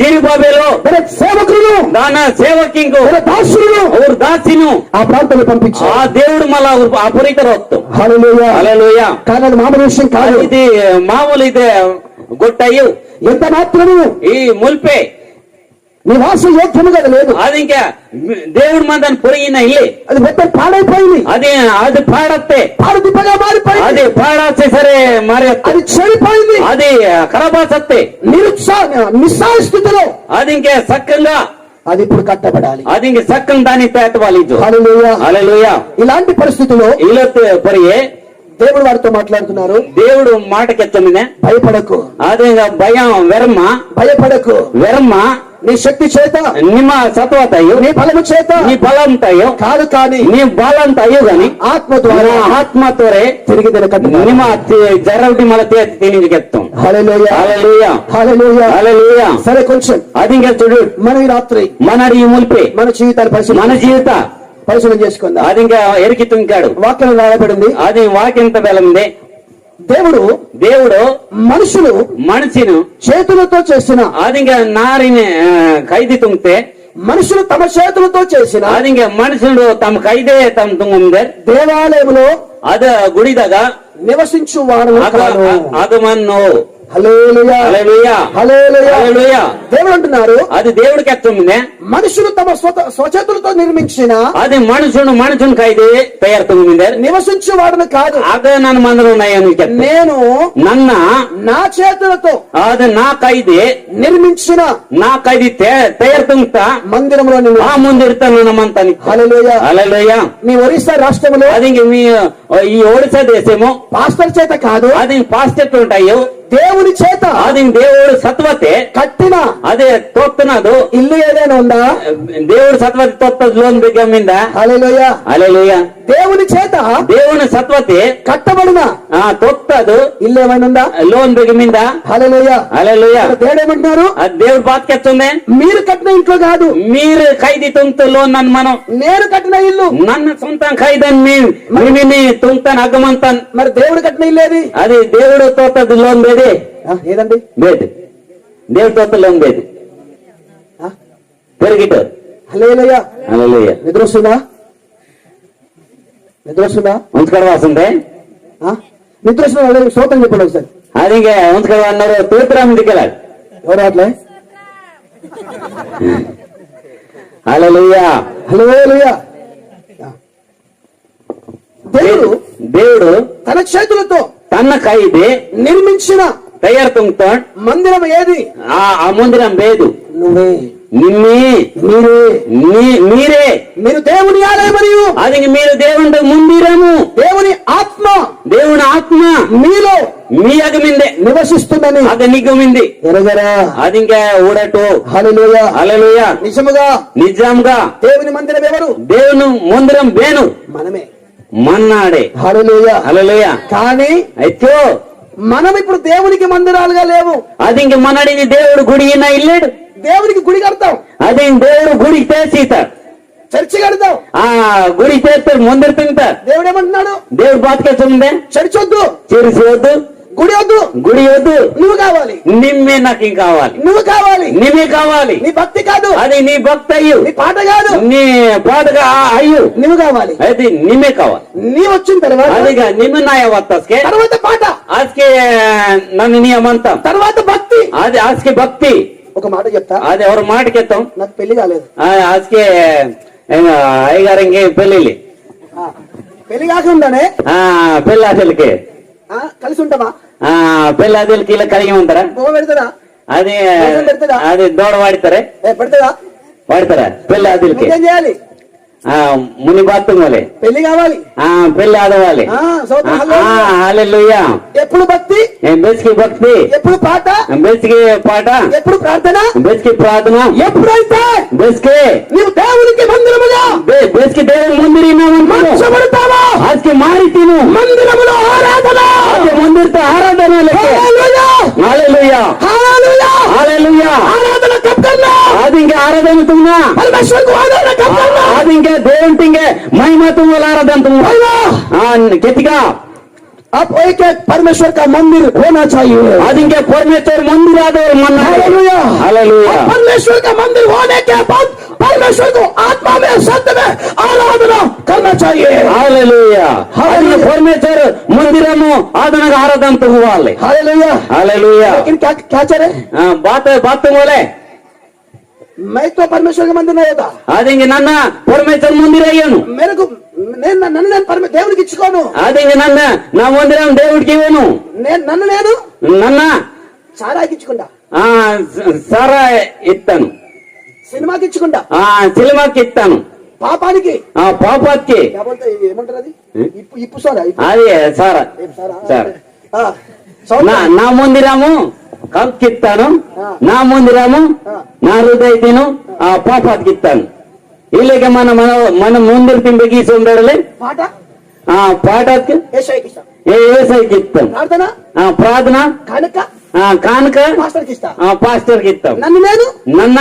జీరిబాబేలో సేవకులు దాని సేవకింకు దాసులు ಅವ್ರ దాసిను ఆ ప్రాంతం పంపించారు. ఆ దేవుడు మళ్ళా ఆ పురీతరు వస్తాం. హల్లెలూయా, హల్లెలూయా. కానీ అది మామూలు విషయం కాదు. ఇది మామూలు ఇదే గొట్టయ్యు ఎంత మాత్రము ఈ ముల్పే నివాస యోగ్యముగా లేదు. అది ఇంకా దేవుడు మందని పొరిగిన ఇల్లు అది మొత్తం పాడైపోయింది. అది పాడత్తే పాడు దిబ్బగా మారిపోయింది. అది పాడాసే సరే మరి అది చెడిపోయింది. అది ఖరాబాసత్తే నిస్సాయ స్థితిలో అది ఇంకే సక్కంగా అది ఇప్పుడు కట్టబడాలి. అది ఇంక సక్కం దాన్ని తేటవాలి. హల్లెలూయా, హల్లెలూయా. ఇలాంటి పరిస్థితుల్లో ఇల్లొత్తే పొరియే దేవుడు వారితో మాట్లాడుతున్నారు. దేవుడు మాటకెత్తమినే భయపడకు. అదే భయం వెరమ్మ, భయపడకు. వెరమ్మ నీ శక్తి చేత, ನಿಮ್ಮ సత్వతయు, నీ బలము చేత, నీ బలంతయు కాదు కానీ నీ బలంతయు గాని ఆత్మ ద్వారా, ఆత్మతోరే తిరిగి తినకట్టు ನಿಮ್ಮ జరవటి మల తిరిగి చెప్తాం. హల్లెలూయా, హల్లెలూయా, హల్లెలూయా, హల్లెలూయా. సరే, కొంచెం అది ఇంకా చూడు మనం ఈ రాత్రి మన ఈ ముల్పే మన జీవితాలు మన జీవిత పరిశీలన చేసుకుందాం. అది ఇంకా ఎరికి తుంకాడు వాక్యం రాయబడింది. అది వాక్యంత బలముంది. దేవుడు మనుషులు మనిషిను చేతులతో చేసిన అది ఇంకా నారిని ఖైదీ తుంగితే మనుషులు తమ చేతులతో చేసిన అది ఇంక మనుషులు తమ కైదే తమ తుంగుందర్ దేవాలయములో అద గుడిದಾಗ నివసించు వాడు అగమన్ను హల్లెలూయా హల్లెలూయా హల్లెలూయా హల్లెలూయా దేవుడు అంటున్నారు అది దేవుడికి ఎత్తుంది మనుషులు తమ స్వచేతులతో నిర్మించిన అది మనుషుని కైదే తయారు తుంగుందర్ నివసించు వాడును కాదు అద ನನ್ನ మందరు ఉన్నాయని నేను ನನ್ನ నా చేతులతో అది నా కైదే నిర్మించిన నా కైది తయారు తుంగుతా మందిరంలో ఆ ముందిర్తాను నమ్మంతాని హల్లెలూయా హల్లెలూయా మీ ఒరిస్సా రాష్ట్రంలో అది ఇంక మీ ఈ ఒడిశా దేశము పాస్టర్ చేత కాదు అది పాస్టెట్ ఉంటాయో దేవుని చేత అది దేవుడు సత్వతే కట్టిన అదే తోస్తున్నదు ఇల్లు ఏదైనా ఉందా దేవుడు సత్వతి తోత్తది లోన్ బిగ్గమింద హల్లెలూయా హల్లెలూయా దేవుని చేత దేవుని సత్వతి కట్టబడిన తోత్తదు ఇల్లు ఏమైనా ఉందా లోన్ బిగ్గమింద హల్లెలూయా హల్లెలూయా దేవుడు ఏమంటున్నారు దేవుడు బాత్కెత్తుంది మీరు కట్టిన ఇంట్లో కాదు మీరు ఖైదీ తుంగుతూ లోన్ నన్ను మనం నేను కట్టిన ఇల్లు నన్ను సొంతం ఖైదని మీ తుంగుతాను అగ్గమంతాను మరి దేవుడు కట్టిన ఇల్లు ఏది అది దేవుడు తోత్తది లోన్ బేది ఏదండి బేది దేవుడు తోత్త లోన్ బేది పెరిగిట హల్లెలూయా హల్లెలూయా నిద్ర వస్తుందా నిద్ర వస్తుందా ఉంచుకడ వాసుందే నిద్ర వస్తుందా శ్రోతం చెప్పండి ఒకసారి అది ఇంకా ఉంచుకడ అన్నారు తీర్థరామ దిక్కలాడు ఎవరు అట్లే హల్లెలూయా హల్లెలూయా దేవుడు తన చేతులతో తన కైది నిర్మించిన తయారు తుంగుతాడు మందిరం ఏది ఆ మందిరం లేదు నువ్వే మీరే మీరు దేవుని ఆలయమరియు అది మీరు దేవుని మందిరము దేవుని ఆత్మ మీలో మీ అగమిందే నివసిస్తుందని అది నిగమింది ఎరగరా అది ఇంకా ఊడటు హల్లెలూయా హల్లెలూయా నిజంగా దేవుని మందిరం ఎవరు దేవుని మందిరం వేను మనమే మన్నాడే హల్లెలూయా హల్లెలూయా కానీ అయితే మనం ఇప్పుడు దేవునికి మందిరాలుగా లేవు అది ఇంక మనడిని దేవుడు గుడి ఇల్లేడు దేవునికి గుడి కడతాం అది దేవుడు గుడికి తెచ్చితాడు చర్చి కడతాం గుడి చేస్తాడు ముందర తింటాడు దేవుడు ఏమంటున్నాడు దేవుడు బాత్కేస్తుంది చర్చి వద్దు చర్చి వద్దు గుడి వద్దు నువ్వు కావాలి నిమ్మే నాకు కావాలి నువ్వు కావాలి నిమ్మే కావాలి నీ భక్తి కాదు అది నీ భక్తి అయ్యు నీ పాట కాదు నీ పాటగా అయ్యు నువ్వు కావాలి అది నిమ్మే కావాలి నీ వచ్చిన తర్వాత అదిగా నిమ్మ నాయవత్తాస్కే తర్వాత పాట ఆజ్కే నన్ను నియమంతాం తర్వాత భక్తి అది ఆజ్కే భక్తి ఒక మాట చెప్తా అది ఎవరి మాటకెత్తాం నాకు పెళ్లి కాలేదు ఆజ్కే అయ్యగారు ఇంకే పెళ్ళి పెళ్లి కాకుండానే పెళ్ళి అసలుకి కలిసి ఉంటామా పెళ్ళి అసలుకి ఇలా కలిగి ఉంటారా పెడతారా అది దోడ వాడతారే వాడతారా పెళ్ళి అసలుకి ఏం చేయాలి ముని బాత్రూమ్ పెళ్లి కావాలి పెళ్లి ఆడవాలి హల్లెలూయా ఎప్పుడు భక్తి బెస్కి భక్తి ఎప్పుడు పాట బెస్కి పాట ఎప్పుడు ప్రార్థన బెస్కి ప్రార్థన ఎప్పుడైతే బెస్కి నీవు దేవునికి మందిరముగా బెస్కి దేవుని మందిరముతావా ఆజ్కి మారి తిను మందిరములో ఆరాధన మందిరతో ఆరాధన హల్లెలూయా హల్లెలూయా హల్లెలూయా ఆరాధన కప్పన్నా అది ఇంకా ఆరాధన తున్నా పరమేశ్వరుకు ఆరాధన కప్పన్నా అది ఇంకా దేవుని महिमा तुम आराधन तुम गतिगा अब एक एक परमेश्वर का मंदिर होना चाहिए आज इनके परमेश्वर मंदिर आदर मन हालेलुया हालेलुया परमेश्वर का मंदिर होने के बाद परमेश्वर को आत्मा में सत्य में आराधना करना चाहिए हालेलुया हालेलुया परमेश्वर मंदिरमो आराधना तो हुआ हालेलुया हालेलुया लेकिन क्या क्या चले बात तुम बोले मैं तो परमेश्वर का मंदिर नहीं होता అది నన్న పరమేశ్వర మందిర అయ్యాను మేరకు నన్ను దేవుడికి ఇచ్చుకోను అది నన్న నా మందిరం దేవుడికి ఇవ్వను నన్న సారాకి ఇచ్చుకుంటా సారా ఇస్తాను సినిమాకి ఇచ్చుకుంటా సినిమాకి ఇస్తాను పాపానికి పాపానికి ఏమంటారు అది ఇప్పు సారా అది సారా సారా నా మందిరము కప్కిస్తాను నా మందిరము నా హృదయను పాపానికి ఇస్తాను ఇలాగ మన ముందర తింపకి ఉండలే పాటకి ఏసైకి ఇస్తాం ప్రార్థన కానుక పాస్టర్కి ఇస్తాం నన్న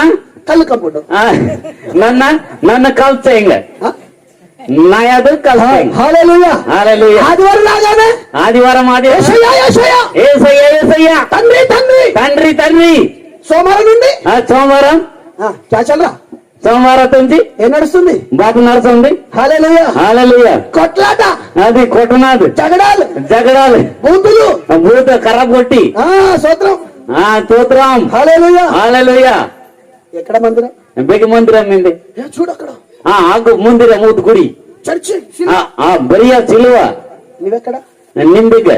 కళ్ళు కంపుడు నన్ను కల్చేయంగా నాయాదు ఆదివారం తండ్రి సోమవారం నుండి సోమవారం సోమవారం నుంచి ఏం నడుస్తుంది? బాబు నడుస్తుంది. హల్లెలూయా. హల్లెలూయా. కొట్లాట, అది కొట్టనాదు, జగడాలు, జగడాలు, బూతులు, భూత కర్ర కొట్టి స్తోత్రం. స్తోత్రం. హల్లెలూయా. హల్లెలూయా. ఎక్కడ మందిరం? బెగి మందిరం మింది. చూడు అక్కడ ఆగు మందిరం మూతు గుడి చర్చి. బరియా సిలువ నువ్వెక్కడ? నింబిగ.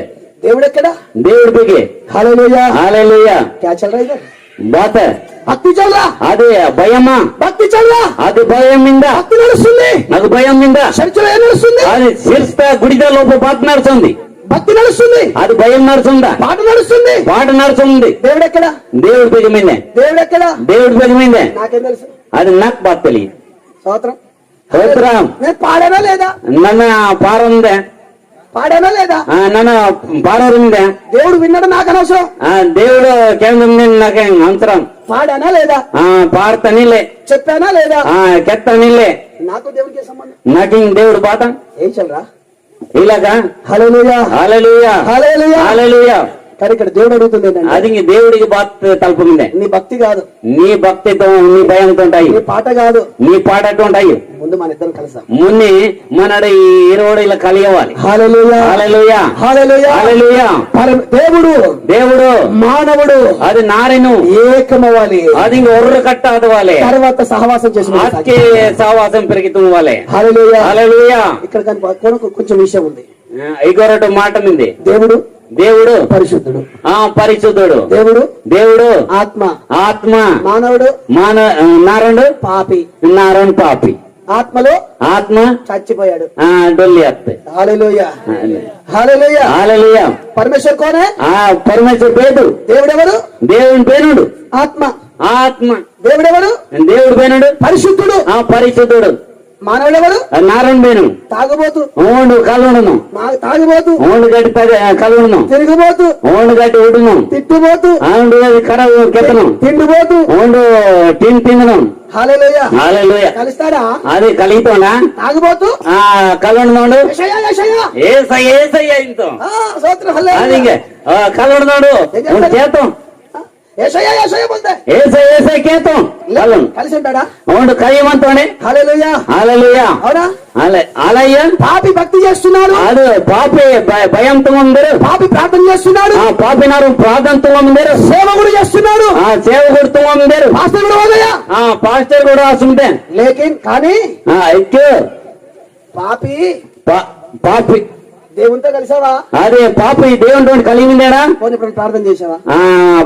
దేవుడు ఎక్కడ? దేవుడి బిగే. హల్లెలూయా. హల్లెలూయా. క్యా చల్ రहा है? బాత భక్తి చల్ रहा. అదే భయమా? భక్తి చల్ रहा. అది భయం మింద. భక్తి నడుస్తుంది. నాకు భయం మింద. చర్చిలో ఏం నడుస్తుంది? అది శిర్స్త గుడిద లోప బాత నడుస్తుంది. భక్తి నడుస్తుంది. అది భయం నడుస్తుందా? పాట నడుస్తుంది. పాట నడుస్తుంది. దేవుడు ఎక్కడ? దేవుడి బిగ మిందే. దేవుడు ఎక్కడ? దేవుడి బిగ మిందే. నాకేం తెలుసు? అది నాకు బాత తెలియదు. స్తోత్రం. స్తోత్రం. నేను పాడానా లేదా? నన్న పారుందే. పాడానా లేదా? నన్న పారుందే. దేవుడు విన్నాడు, నాకు అనవసరం. దేవుడు కేంద్రం నాకేం అవసరం. పాడానా లేదా? పాడతానిలే. చెప్పానా లేదా? కెత్తానిలే. నాకు దేవుడికి సంబంధం. నాకు దేవుడు పాట ఏం చల్రా ఇలాగా. హల్లెలూయా. హల్లెలూయా. హల్లెలూయా. హల్లెలూయా. కానీ ఇక్కడ దేవుడు అడుగుతుంది ఏంటంటే, అది దేవుడికి బాత తలుపు మిందే. నీ భక్తి కాదు, నీ భక్తితో నీ భయంతో ఉంటాయి, నీ పాట కాదు, నీ పాటతో ఉంటాయి. ముందు మన ఇద్దరం కలుసాం. మున్ని మనడు ఈ ఇరవై ఇలా కలియవాలి. హల్లెలూయా. హల్లెలూయా. హల్లెలూయా. హల్లెలూయా. దేవుడు దేవుడు మానవుడు అది నారెను ఏకమవ్వాలి. అది ఒర్రు కట్ట అదవాలి. తర్వాత సహవాసం చేసిన ఆకే సహవాసం పెరుగుతుంది. హల్లెలూయా. హల్లెలూయా. ఇక్కడ కానీ కొంచెం విషయం ఉంది. ఇగొరటి మాట మింది. దేవుడు దేవుడు పరిశుద్ధుడు. పరిశుద్ధుడు. దేవుడు దేవుడు ఆత్మ. ఆత్మ. మానవుడు నారాయణుడు పాపి. నారాయణ పాపి. ఆత్మలో ఆత్మ చచ్చిపోయాడు. డొల్లి వస్తాయి. హల్లెలూయా. హల్లెలూయా. హల్లెలూయా. పరమేశ్వర్ కోనే? పరమేశ్వర్ పేరు. దేవుడెవరు? దేవుని పేరుడు ఆత్మ. ఆత్మ. దేవుడెవరు? దేవుడు పేరుడు. పరిశుద్ధుడు. పరిశుద్ధుడు. మానవుడెవరు? నారాయణ పేరు. తాగుబోతు. ఓండు కలువును. తాగుబోతు. ఓండు గట్టి కలువును. తిరుగుబోతు. ఓండు గట్టి ఉడును. తిట్టుబోతు. ఆండు కరవు కెత్తను. తిండిబోతు. ఓండు తిందును. హల్లెలూయా. హల్లెలూయా. కలుస్తాడా? అది కలిగితోనా? తాగుబోతు. కలువును. యేషయా. యేషయా. ఏసయ్య ఇంతో. స్తోత్రం. హల్లెలూయా. అది కలువును. చేతం యేషయా. యేషయా బోల్తే. ఏసయ్య కేతం. కలిసి ఉంటాడా? ఓండు కలియమంతోనే. హల్లెలూయా. హల్లెలూయా. అవునా? అలయ్య పాపి భక్తి చేస్తున్నాడు. అది పాపి భయంతో ఉందరు. పాపి ప్రార్థన చేస్తున్నాడు. పాపినారు ప్రార్థనతో ఉందరు. సేవకుడు చేస్తున్నాడు. సేవకుడుతో ఉందరు. పాస్టర్ కూడా ఉందయ్యా. పాస్టర్ కూడా వస్తుంటే లేకిన్ కానీ పాపి పాపి దేవునితో కలిసావా? అదే పాపి దేవునితో కలిగి ఉందాడా? ఇప్పుడు ప్రార్థన చేసావా?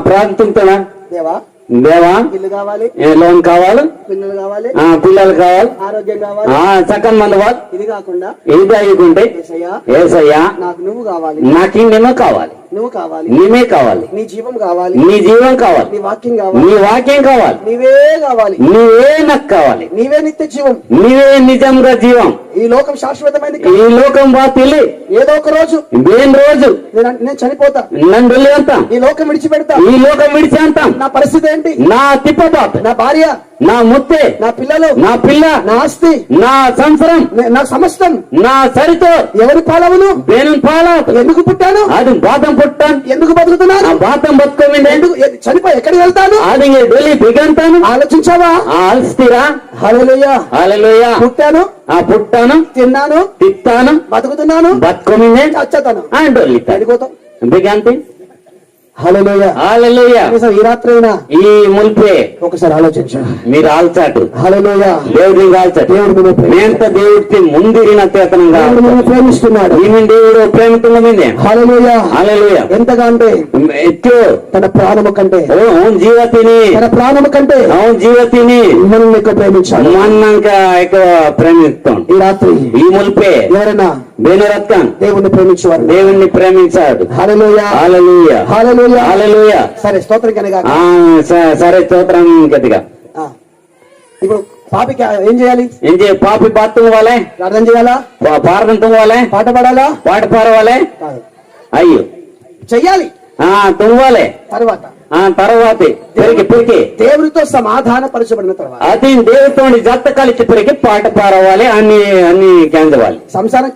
ప్రార్థనతోనా? దేవా దేవా ఇల్లు కావాలి, లోన్ కావాలి, పిల్లలు కావాలి, పిల్లలు కావాలి, ఆరోగ్యం కావాలి, సకన్ మంది వాళ్ళు. ఇది కాకుండా ఇది అయ్యుకుంటే ఏసయ్యా నాకు నువ్వు కావాలి, నాకు నేమో కావాలి, నువ్వు కావాలి, నీమే కావాలి, నీ జీవం కావాలి, నీ జీవం కావాలి, నీ వాక్యం కావాలి, నీ వాక్యం కావాలి, నీవే కావాలి, నీవే నాకు కావాలి, నీవే నిత్య జీవం, నీవే నిజంగా జీవం. ఈ లోకం శాశ్వతమైనది, ఈ లోకం బాతిల్లి ఏదో ఒక రోజు దేని రోజు నేను చనిపోతా, నన్ను వెళ్ళి వెళ్తాం, ఈ లోకం విడిచిపెడతా, ఈ లోకం విడిచి అంటాం. నా పరిస్థితి ఏంటి? నా తిప్పబాత్, నా భార్య, నా ముత్తే, నా పిల్లలు, నా పిల్ల, నా ఆస్తి, నా సంవత్సరం, నా సమస్తం, నా సరితో ఎవరి పాలవును, దేని పాల, ఎందుకు పుట్టాను, అది బాతం పుట్టాను, ఎందుకు బతుకుతున్నాను, బాతం బతుకోమింది, ఎందుకు చనిపోయి ఎక్కడికి వెళ్తాను, అది ఢిల్లీ బిగంతాను. ఆలోచించావా? ఆల్స్తీరా. హల్లెలూయా. హల్లెలూయా. పుట్టాను, పుట్టాను, తిన్నాను, తిత్తాను, బతుకుతున్నాను, బతుకోమింది, చచ్చాను, డొల్లి పడిపోతాం. బిగంతి. హల్లెలూయా. హల్లెలూయా. ఈ రాత్రి అయినా ఈ ముల్పే ఒకసారి ఆలోచించు. మీరు ఆల్చాటు హల్లెలూయా. దేవుడిని కాల్చాడు. దేవుడు మేంత దేవుడికి ముందిరిన చేతనంగా ప్రేమిస్తున్నాడు. ఈమె దేవుడు ప్రేమితున్నమింది. హల్లెలూయా. హల్లెలూయా. ఎంతగా అంటే ఎత్తు తన ప్రాణము కంటే, అవును జీవతిని, తన ప్రాణము కంటే అవును జీవతిని మనల్ని ఎక్కువ ప్రేమించాడు. మన్నాక ఎక్కువ ప్రేమిస్తాం. ఈ రాత్రి ఈ ముల్పే ఎవరైనా బేనరత్నం దేవుణ్ణి ప్రేమించేవారు, దేవుణ్ణి ప్రేమించాడు. హల్లెలూయా. హల్లెలూయా. హల్లెలూయా. హల్లెలూయా. సరే, స్తోత్రం కనుక. సరే, స్తోత్రం గట్టిగా. ఇప్పుడు పాపికి ఏం చేయాలి? ఏం చేయ? పాపి బాత్ తువ్వాలే, ప్రార్థన చేయాలా, ప్రార్థన తువ్వాలే, పాట పాడాలా, పాట పాడవాలే, అయ్యో చెయ్యాలి, తువ్వాలే. తర్వాత తర్వాతే పెరికి దేవునితో సమాధాన పరచబడిన తర్వాత అది దేవుడితో జత కలిసి పెరికి పాట పారవాలి అన్ని గెంజవాలి. సంసారం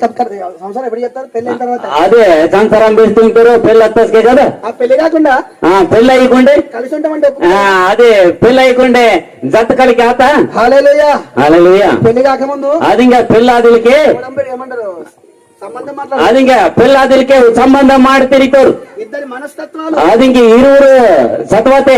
సంసారం ఎప్పుడు చెప్తారు? పెళ్లి అయిన తర్వాత. అదే సంసారం పెడుతుంటారు పెళ్లి వస్తాకే కదా. ఆ పెళ్లి కాకుండా పెళ్లి అయ్యకుండే కలిసి ఉంటామంటే అదే పెళ్లి అయ్యకుండే జత కలికి ఆత హల్లెలూయా. హల్లెలూయా. పెళ్లి కాకముందు అది ఇంకా పెళ్ళాదిలకే ఏమంటారు సంబంధం అది ఇంకా పెళ్ళాదిలకే సంబంధం ಮಾಡಿ తిరిగారు. ఇద్దరి మనస్తత్వాలు అది ఇంక ఇరువురు సత్వతే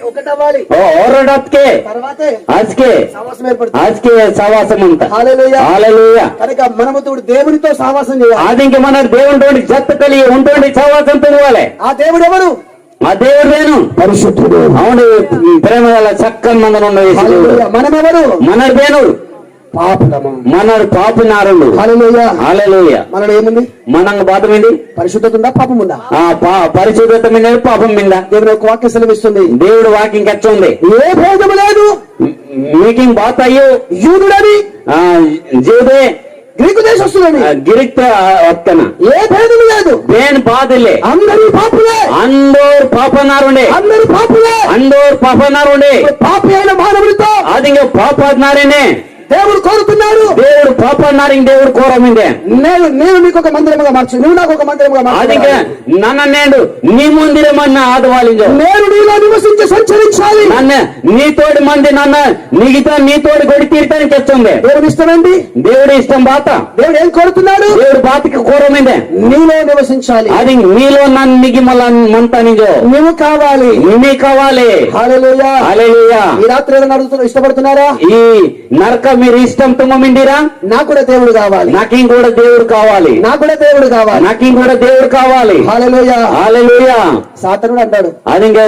ఒకటవ్వాలి. ఓరడత్కే తర్వాతే ఆజ్కే సహవాసం ఏర్పడుతుంది. ఆజ్కే సహవాసం అంతా. హల్లెలూయా. హల్లెలూయా. కనుక మనము దేవునితో సహవాసం చేయాలి. అది ఇంక మన దేవునితోటి జత కలిగి ఉంటోండి సహవాసం పెరగాలి. ఆ దేవుడు ఎవరు? ఆ దేవుడు వేను పరిశుద్ధుడు. అవును ప్రేమ గల చక్కని మందనుండ మనమెవరు? మన వేణుడు పాపులము. మనడు పాపినారుడు. హల్లెలూయా. హల్లెలూయా. మనలో ఏముంది? మనంగ పాపం ఏంది? పరిశుద్ధత ఉందా పాపం ఉందా? పరిశుద్ధత మీద పాపం మీద దేవుడు ఒక వాక్యం సెలవిస్తుంది. దేవుడు వాక్యం కచ్చుంది. ఏ భేదము లేదు. మీకింగ్ బాత్ అయ్యో యూదుడని జీవుడే గ్రీకు దేశస్తులని గిరిక్త వత్తన ఏ భేదము లేదు. దేని బాధలే అందరూ పాపులే. అందరు పాపనారుండే. అందరూ పాపులే. అందరు పాపనారుండే. పాపి అయిన మానవుడితో అది ఇంకా పాపనారేనే దేవుడు కోరుతున్నాడు. దేవుడు పాపనారి దేవుడు కోరమిందే. నేను నీకు ఒక మందిరముగా మార్చు, నువ్వు నాకు ఒక మందిరముగా మార్చు. అది నన్ను నేను నీ మందిరమన్న ఆదవాలించు. నేను నీలో నివసించి సంచరించాలి. నన్ను నీతోటి మంది నన్ను నీతో నీతోటి కొడి తీర్థానికి తెస్తుంది. దేవుడు ఇష్టమండి. దేవుడు ఇష్టం బాత. దేవుడు ఏం కోరుతున్నాడు? దేవుడు బాతకి కోరమిందే. నీలో నివసించాలి. అది నీలో నన్ను నిగి మళ్ళా మంతా నిజో నువ్వు కావాలి. నీ కావాలి. హల్లెలూయా. హల్లెలూయా. ఈ రాత్రి ఏదైనా అడుగుతున్నా, ఇష్టపడుతున్నారా? ఈ నరక మీరు ఇష్టం తుమ్మిండిరా? నాకు కూడా దేవుడు కావాలి. నాకేం కూడా దేవుడు కావాలి. నాకు కూడా దేవుడు కావాలి. నాకేం కూడా దేవుడు కావాలి. హల్లెలూయా. హల్లెలూయా. సాతానుడు అంటాడు అది ఇంకా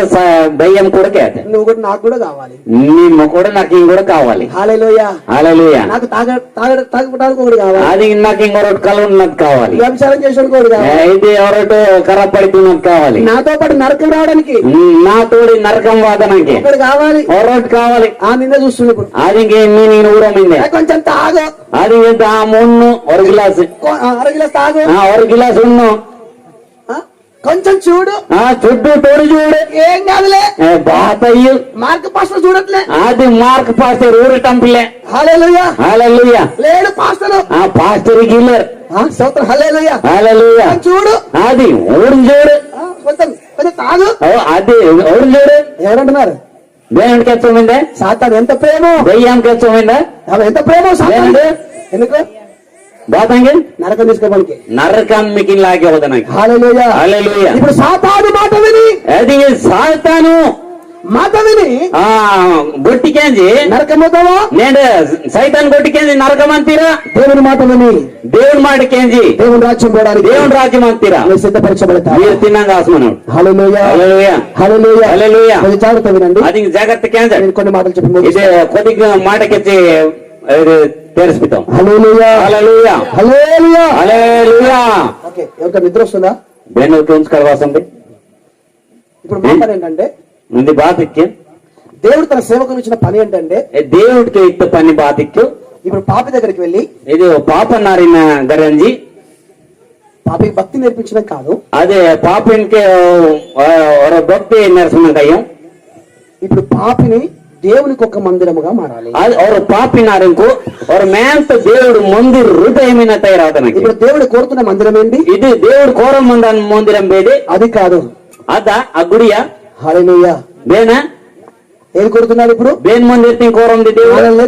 దయ్యం కూడా కేత నువ్వు కూడా నాకు కూడా కావాలి. నిమ్మ కూడా నాకేం కూడా కావాలి. హల్లెలూయా. హల్లెలూయా. నాకు తాగడానికి ఒకటి కావాలి. అది నాకు ఇంకొకటి కలవన్నది కావాలి. వ్యభిచారం చేసేవాడికి ఒకటి కావాలి. అయితే ఎవరో ఖరాబ్ పడుతున్నది కావాలి. నాతో పాటు నరకం రావడానికి నా తోడి నరకం వాదనకి ఒకటి కావాలి. ఒకటి కావాలి. నిన్న చూస్తుంది ఇప్పుడు. అది ఇంకేం నేను ఊరమిందే. కొంచెం తాగు. అది మున్ను ఒక గిలాసు అర గిలాస్ తాగు. ఒక గిలాసు ఉన్ను కొంచెం చూడు. చుట్టూ తోడు చూడు. ఏం కాదులే. బాతయ్యు మార్క్ పాస్టర్ చూడట్లే. అది మార్క్ పాస్టర్ ఊరు టంపులే. హల్లెలూయా. హల్లెలూయా. లేడు పాస్టర్. పాస్టర్ గిల్లర్. స్తోత్రం. హల్లెలూయా. హల్లెలూయా. చూడు. అది ఊరు చూడు. కొంచెం తాగు. అది ఊరు చూడు. ఎవరంటున్నారు? దేవునికి ఎచ్చమైందే. సాతాను ఎంత ప్రేమ. దయ్యానికి ఎచ్చమైందా? ఎంత ప్రేమ సాతాను. ఎందుకు? బాతంగి నరకం తీసుకోవడానికి. నరకం మీకు లాగే వదనకి. హల్లెలూయా. హల్లెలూయా. ఇప్పుడు సాతాను మాట విని అది సాతాను మాట విని గొట్టికేంది నరకమవుతావా? నేను సైతాన్ గొట్టికేంది నరకం అంతీరా? దేవుని మాట విని దేవుని మాటకేంది దేవుని రాజ్యం పోవడానికి దేవుని రాజ్యం అంతీరా? సిద్ధపరచబడతా. మీరు తిన్నాక ఆసమను. హల్లెలూయా. హల్లెలూయా. హల్లెలూయా. హల్లెలూయా. కొంచెం జాగ్రత్త వినండి. అది జాగ్రత్త కేంద్ర నేను కొన్ని మాటలు చెప్పి ఇది కొద్దిగా మాటకెచ్చి తెరిపిస్తాం. హల్లెలూయా. హల్లెలూయా. హల్లెలూయా. హల్లెలూయా. ఓకే. ఎవరికి నిద్ర వస్తుందా? బెన్నుకి ఉంచుకోవాల్సింది. ఇప్పుడు మా పని ఏంటంటే ఉంది బాతిక్కు. దేవుడు తన సేవకులు ఇచ్చిన పని ఏంటంటే దేవుడికి ఇత్త పని బాతిక్కు. ఇప్పుడు పాపి దగ్గరికి వెళ్ళి ఇది పాప నారిన గరంజి పాపికి భక్తి నేర్పించడం కాదు. అదే పాపిన్కి భక్తి నరసింహయ్యం. ఇప్పుడు పాపిని దేవునికి ఒక మందిరముగా మారాలి. పాపినారంకు మేంత దేవుడు మందిర్ హృదయమైన తయారవుతానికి. ఇప్పుడు దేవుడు కోరుతున్న మందిరం ఏంటి? ఇది దేవుడు కోరం మందిరం బేది. అది కాదు. అదా ఆ గుడియా? హల్లెలూయా. బేనా ఏది కోరుతున్నాడు? ఇప్పుడు బేన్ మందిర్ కోరంది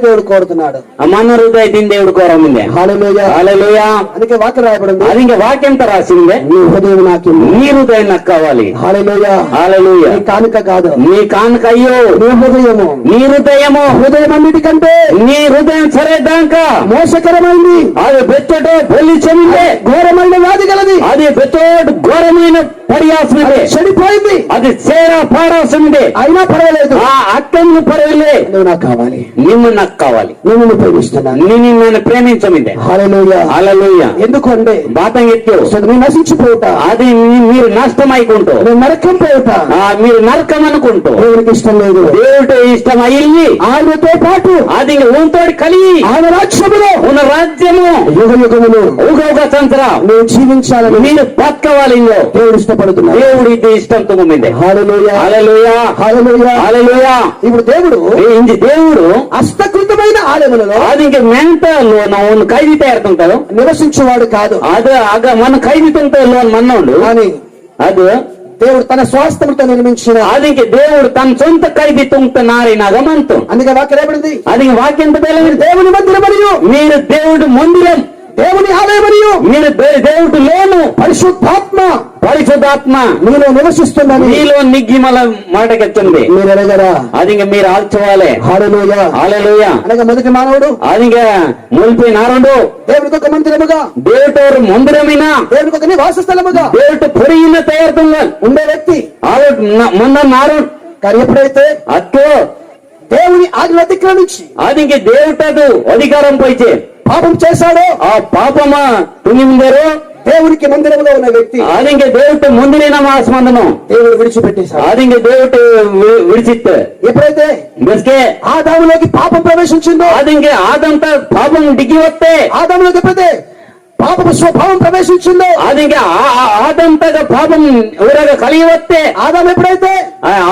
దేవుడు కోరుతున్నాడు. మన హృదయ దేవుడు కోరం ఉంది. హల్లెలూయా. హల్లెలూయా. అందుకే వాక్యం రాయబడింది. అది ఇంకా వాక్యంతో రాసిందే. నీ హృదయం నాకు, నీ హృదయం నాకు కావాలి. హల్లెలూయా. హల్లెలూయా. నీ కానుక కాదు, నీ కానుక అయ్యో నీ హృదయము. నీ హృదయము హృదయం అన్నిటికంటే నీ హృదయం సరేదాక మోసకరమైంది. అది బెచ్చటో పొల్లి చెమిందే ఘోరమైన వ్యాధి గలది. అది బెచ్చోటు ఘోరమైన పర్యాసమే. చెడిపోయింది. అది సేరా పారాసమిదే. అయినా పర్వాలేదు. అక్కను పర్వాలే, నువ్వు నాకు కావాలి, నిన్ను నాకు కావాలి, నేను నిన్ను ప్రేమిస్తున్నాను. నన్ను ప్రేమించమిందే. హల్లెలూయా. హల్లెలూయా. ఎందుకంటే బాతంగెత్తు నువ్వు నశించిపోవుట, అది మీరు నష్టం అయికుంటూ, నువ్వు నరకం పోవుట మీరు నరకం అనుకుంటూ దేవునికి ఇష్టం లేదు. దేవుడు ఇష్టం అయ్యింది. ఆయనతో పాటు అది ఊంతోడి కలిగి ఆయన రాజ్యములో ఉన్న రాజ్యము యుగ యుగములు ఒక సంవత్సరం నువ్వు జీవించాలని మీరు బతకవాలి. దేవుడు ఇష్టపడుతున్నాడు. దేవుడు ఇది ఇష్టం తుమ్మింది. హల్లెలూయా. హల్లెలూయా. హల్లెలూయా. హల్లెలూయా. ఇప్పుడు దేవుడు ఇంది దేవుడు హస్తకృతమైన ఆలయములలో అది ఇంక మెంటలో ನಾವು ఖైదీ తయారుతుంటారు నివసించేవాడు కాదు. అది ఆಗ మన ఖైదీ తుంటలో మన్నోడు కానీ అది దేవుడు తన స్వాస్థ్యంతో నిర్మించిన అది దేవుడు తన సొంత ఖైదీ తుంటున్నారినాగ మంతు. అందుకే వాక్యం ఏమడింది? అది వాక్యం దేవుని మందిరం మరియు మీరు దేవుడు మందిరం, దేవుని ఆలయం మరియు మీరు దేవుడు లోను పరిశుద్ధాత్మ మీలో నివసిస్తుందని మీలో నిగ్గిమల మాటకెత్తుంది. మీరు ఎరగరా? అది మీరు ఆల్చవాలి. హల్లెలూయా. హల్లెలూయా. అనగా మొదటి మానవుడు అది ముల్పి నారుడు దేవునికి ఒక మందిరముగా, దేవుడు మందిరమైన దేవునికి ఒక నివాస స్థలముగా దేవుడు పొరిగిన తయారుతుందా ఉండే వ్యక్తి ముంద నారుడు. కానీ ఎప్పుడైతే అట్టు దేవుని ఆజ్ఞ అతిక్రమించి అది దేవుడు అధికారం పోయిచే పాపం చేశాడో, ఆ పాపమా తుని ముందరు దేవునికి మందిరంలో ఉన్న వ్యక్తి అది దేవుడు ముందిన మాసమందను దేవుడు విడిచిపెట్టేశాడు. అది దేవుడు విడిచిత్తు. ఎప్పుడైతే బస్కే ఆదాములోకి పాపం ప్రవేశించిందో, అది ఆదంతా పాపం దిగి వస్తే ఆదాములోకి ఎప్పుడైతే పాపం స్వభావం ప్రవేశించిందో, అది ఆదంతగా పాపం ఎవరగా కలిగి వస్తే ఆదాం ఎప్పుడైతే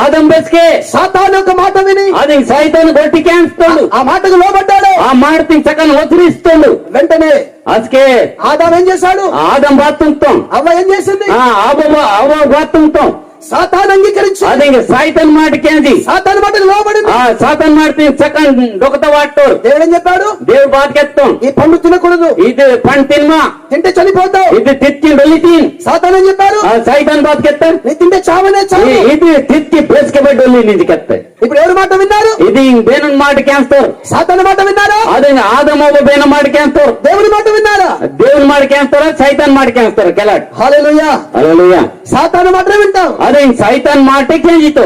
ఆదం బస్కే సాతాను యొక్క మాట విని అది సైతాను కొట్టికేస్తాడు, ఆ మాటకు లోబడ్డాడు, ఆ మాట చక్కని వదిలిస్తాడు. వెంటనే అసకే ఆదాం ఏం చేశాడు? ఆదం బాతుంటాం, అవ్వ ఏం చేసింది? అవ్వ బాతుంటాం. సాతాను అంగీకరించి అది సైతాన్ మాటకేంది, సాతాను మాటకు లోబడింది. సాతాన్ మాట చక్కని డొకత వాడతాడు. దేవుడు ఏం చెప్పాడు? దేవుడు బాధకెత్తాం, ఈ పండు తినకూడదు, ఇది పండు తిన్నా తింటే చనిపోతావు. ఇది తిత్తి వెళ్ళి తిన్. సాతాను ఏం చెప్పాడు? సైతాన్ బాధకెత్తాం, నీ తింటే చావనే చావు. ఇది తిత్తి బ్రస్కెబడి వెళ్ళి నిజకెత్తాయి. ఇప్పుడు ఎవరి మాట విన్నారు? ఇది బేన మాట కేస్తారు. సాతాను మాట విన్నారా? అదే ఆదమోబ బేన మాట కేస్తారు. దేవుని మాట విన్నారా? దేవుని మాట కేస్తారా, సైతాన్ మాట కేస్తారు. కెలాట్. హల్లెలూయా. హల్లెలూయా. సాతాను మాట వింటావు, అదే సైతాన్ మాటే కేంజితో.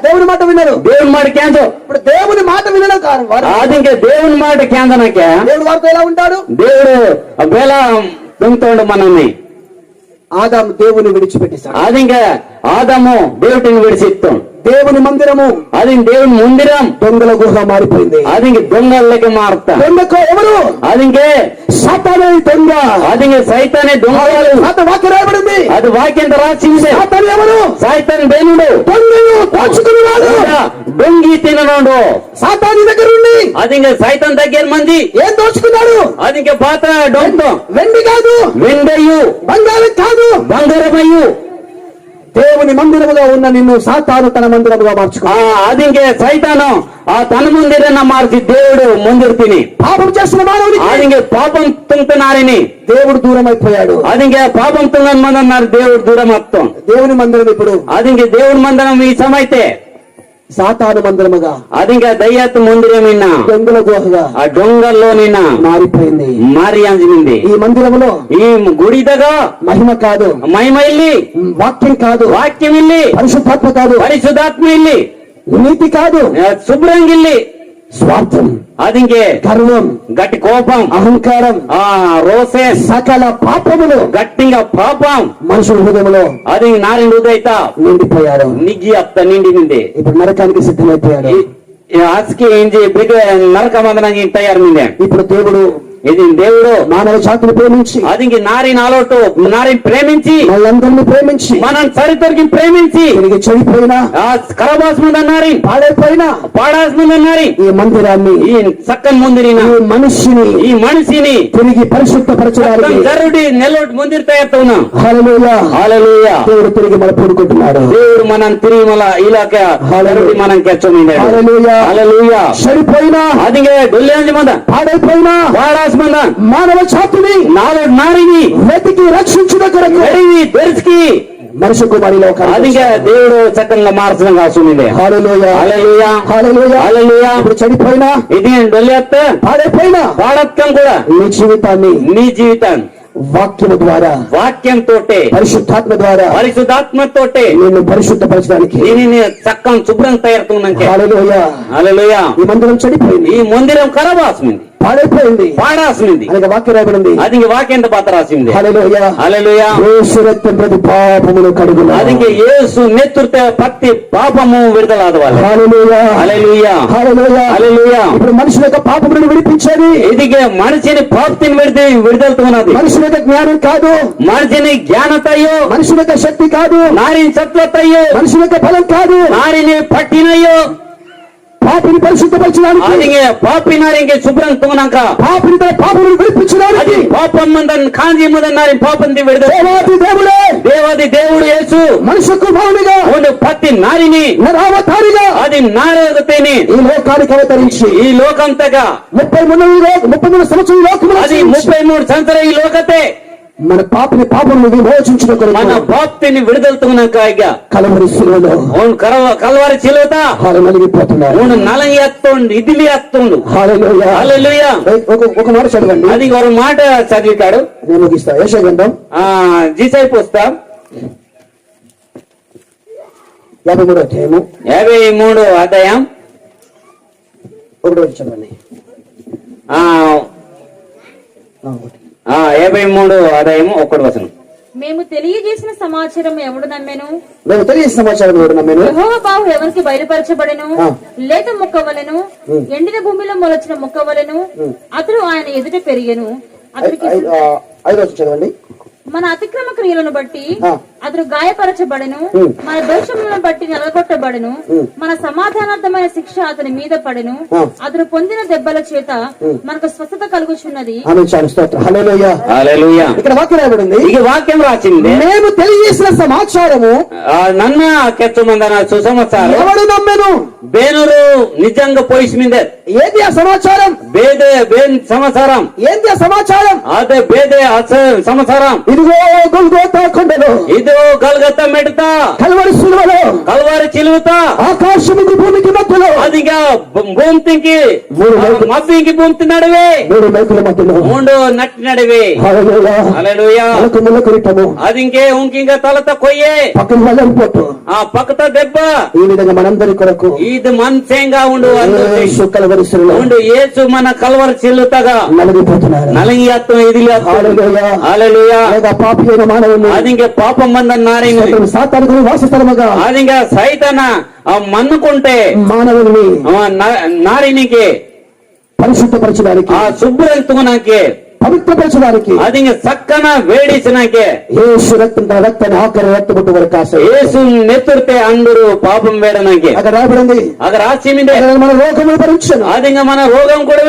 దేవుని మాట విన్నారు, దేవుని మాట కేందో. ఇప్పుడు దేవుని మాట వినడం కాదు అది దేవుని మాట కేందనకే దేవుడు వారితో ఎలా ఉంటాడు? దేవుడు వేళ దొంగతోడు మనల్ని. ఆదాము దేవుని విడిచిపెట్టేశాడు. అది ఆదాము దేవుడిని విడిచిస్తాం. దేవుని మందిరము అది దేవుని మందిరం దొంగల గుహ మారిపోయింది. అది దొంగలకి మారుతా. దొంగకు ఎవరు? అది సాతానే దొంగ, అది సైతానే దొంగ. వాక్యం రాయబడింది, అది వాక్యం రాసింది. సాతాను ఎవరు? సైతాన్ బేనుడు, దొంగను దోచుకునేవాడు, దొంగి తినడు. సాతాను దగ్గర ఉండి అది సైతాన్ దగ్గర మంది ఏం దోచుకున్నాడు? అది పాత డొంతో వెండి కాదు, వెండయ్యు, బంగారం కాదు, బంగారమయ్యు. దేవుని మందిరముగా ఉన్న నిన్ను సాతాను తన మందిరముగా మార్చుకో. అది సైతాను తన మందిరన్న మార్చి దేవుడు మందిరు తిని పాపం చేస్తున్న మానవుడికి అది పాపం తుంటున్నారని దేవుడు దూరం అయిపోయాడు. అది పాపం తుంగని మంది అన్నారు, దేవుడు దూరం మొత్తం. దేవుని మందిరం ఇప్పుడు అది దేవుడి మందిరం ఈ సమయతే సాతాను మందిరముగా, అది దయ్యాత్ మందిరమైనా దొంగల గుహగా, ఆ దొంగల్లోనైనా మారిపోయింది. మారి అంజింది. ఈ మందిరములో ఈ గుడిదగా మహిమ కాదు, మహిమ ఇల్లి, వాక్యం కాదు, వాక్యం ఇల్లి, పరిశుద్ధాత్మ కాదు, పరిశుద్ధాత్మ ఇల్లి, నీతి కాదు, శుభ్రంగిల్లి, స్వార్థం, అది గర్వం, గట్టి కోపం, అహంకారం, రోసే, సకల పాపములు గట్టిగా పాపం మనుషుల హృదయంలో అది నారిన హృదయత నిండిపోయాడు. నిగ్గి అత్త నిండి ఇప్పుడు నరకానికి సిద్ధమైపోయాడు. ఆస్కి ఏంటి నరక మందన తయారు నిండే. ఇప్పుడు దేవుడు ఇది దేవుడు మానవ జాతిని ప్రేమించి, అది నారి నాలోటు నారి ప్రేమించి, మనందరినీ ప్రేమించి, మనం సరితొరికి ప్రేమించి, తిరిగి చెడిపోయినా, కరబాస్ ముందు అన్నారి, పాడైపోయినా, పాడాస్ ముందు అన్నారి, ఈ మందిరాన్ని, ఈ చక్కని ముందిరిన ఈ మనిషిని తిరిగి పరిశుద్ధపరచడానికి జరుడి నెల్లూటి ముందిరి తయారుతున్నా. హల్లెలూయా. హల్లెలూయా. దేవుడు తిరిగి మన పూడుకుంటున్నాడు. దేవుడు మనం తిరిగి మళ్ళా ఇలాక మనం కెచ్చమైంది. హల్లెలూయా. హల్లెలూయా. చెడిపోయినా, అది డొల్లి మంద, పాడైపోయినా, పాడాస్ మంద మానవ జాతిని నారిని వెతికి రక్షించిన కొరకు తెరిచి మనిషి కుమారిలో అది దేవుడు చక్కగా మార్చడం కాసుంది. హల్లెలూయా. హల్లెలూయా. హల్లెలూయా. హల్లెలూయా. ఇప్పుడు చెడిపోయినా, ఇది డొల్లి పాడైపోయినా, పాడత్తం కూడా నీ జీవితాన్ని, నీ జీవితాన్ని వాక్యము ద్వారా, వాక్యం తోటే, పరిశుద్ధాత్మ ద్వారా పరిశుద్ధాత్మ తోటే నిన్ను పరిశుద్ధపరచడానికి నేను చక్కం శుభ్రం తయారుతున్నాక హల్లెలూయా. హల్లెలూయా. ఈ మందిరం చెడిపోయింది, ఈ మందిరం ఖరాబాసింది, పాడైపోయింది, పాడాసింది. అనగా వాక్యం రాయబడింది. అది వాక్యంత పాత రాసింది. హల్లెలూయా. హల్లెలూయా. యేసు రక్తం ప్రతి పాపమును కడుగును. అది యేసు నేతృత్వ పత్తి పాపము విడుదలాదు వాళ్ళు. హల్లెలూయా. హల్లెలూయా. హల్లెలూయా. హల్లెలూయా. ఇప్పుడు మనుషుల యొక్క పాపములను విడిపించేది, ఇది మనిషిని పాపతిని విడుదలుతున్నది. మనుషుల యొక్క జ్ఞానం కాదు, మనిషిని జ్ఞానతయ్యో, మనుషుల యొక్క శక్తి కాదు, నారిని సత్వతయ్యో, మనుషుల యొక్క బలం కాదు, నారిని పట్టినయ్యో, పాపిని పరిశుద్ధపరచడానికి, అది పాపి నారింగే శుభ్రం తోనాక పాపిని తన పాపములను విడిపించడానికి, పాపం మందన్ కాంజీ మందన్ నారి పాపంది విడుదల దేవాది దేవుడే, దేవాది దేవుడు యేసు మనుష్య కుమారునిగా ಒಂದು పత్తి నారిని నరావతారిగా అది నారగతేని ఈ లోకానికి అవతరించి ఈ లోకంతగా 33 సంవత్సరాల లోకములో అది 33 సంవత్సరాల ఈ లోకతే మన పాపమును విమోచించిన కొరకు మన పాపతిని విడుదలుతున్నాక ఇక కలవరి శిలువలో కల్వారి చిలువత వాళ్ళు నలిగిపోతున్నారు. ಒಂದು నలంగి ఎత్తుండు, ఇదిలి ఎత్తుండు. హల్లెలూయా. హల్లెలూయా. ఒక మాట చదవండి, అది ఒక మాట చదివితాడు. నేను ముగిస్తా. యెషయా గ్రంథం జీసై పుస్తకం 53వ అధ్యాయము 53వ అధ్యాయం 1వ చదవండి. 53వ అధ్యాయము 1వ వచనం. మేము తెలియజేసిన సమాచారం ఎవడు నమ్మెను? మేము తెలియజేసిన సమాచారం ఎవడు నమ్మెను? యెహోవా బాహు ఎవరికి బయలుపరచబడెను? లేత మొక్కవలెను, ఎండిన భూమిలో మొలచిన మొక్కవలెను అతడు ఆయన ఎదుట పెరిగెను. అతనికి 5వ వచనం చదవండి. మన అతిక్రమ క్రియలను బట్టి అతడు గాయపరచబడెను, మన దోషములను బట్టి నలగొట్టబడెను, మన సమాధానార్థమైన శిక్ష అతని మీద పడెను, అతడు పొందిన దెబ్బల చేత మనకు స్వస్థత కలుగుచున్నది. హల్లెలూయా. హల్లెలూయా. ఇక్కడ వాక్యం రాయబడింది, ఈ వాక్యం రాసింది, మేము తెలియజేసిన సమాచారము ನನ್ನ ಕೆತ್ತುమందన సుసమాచారం ఎవడు నమ్మెను? ಬೇನೂರು నిజంగా పోయిస్మిందే. ఏంది ఆ సమాచారం? బేన్ సమాచారం. ఏంది ఆ సమాచారం? అదే బేదే సమాచారం. ఇదిగో గొల్గోతా కొండలో, ఇదో గల్గతా మెడతా, కల్వరి శిలువలో, కల్వారి చిలువతా, ఆకాశముకి భూమికి మధ్యలో, అదిగా భూమికి మబ్బికి భూమి నడువే 3 మేకుల మధ్యలో 3 నట్టి నడువే. హల్లెలూయా. హల్లెలూయా. ముళ్ళ కిరీటము, అది ఇంకింక తలత కొయ్యే, పక్కన వెళ్ళిపోతు, ఆ పక్కత దెబ్బ. ఈ విధంగా మనందరి కొరకు ఇది మన్సేంగా ఉండు యేసు కల్వరి శిలువలో ఉండు. యేసు మన కల్వరి చిలుతగా నలిగిపోతున్నారు. నలంగి అత్తం ఇది హల్లెలూయా. హల్లెలూయా. పాపి అయిన మానవుని అదింక పాపం మందని నారిని సాతానుకు వాసస్థలముగా అదింక సైతన మన్నుకుంటే మానవుని నారినికి పరిశుద్ధపరచడానికి, ఆ శుభ్రంతునకే పవిత్రపరచడానికి, అది చక్కన వేడిసినాకే యేసు రక్తాన్ని ఆఖరి రక్తబొట్టు వరకు ఆశ యేసు నెత్తుడితే అందరూ పాపం వేడనాకే అక్కడ రాబడింది. అక్కడ రాసిందే మన రోగములు భరించను, అది మన రోగం కూడా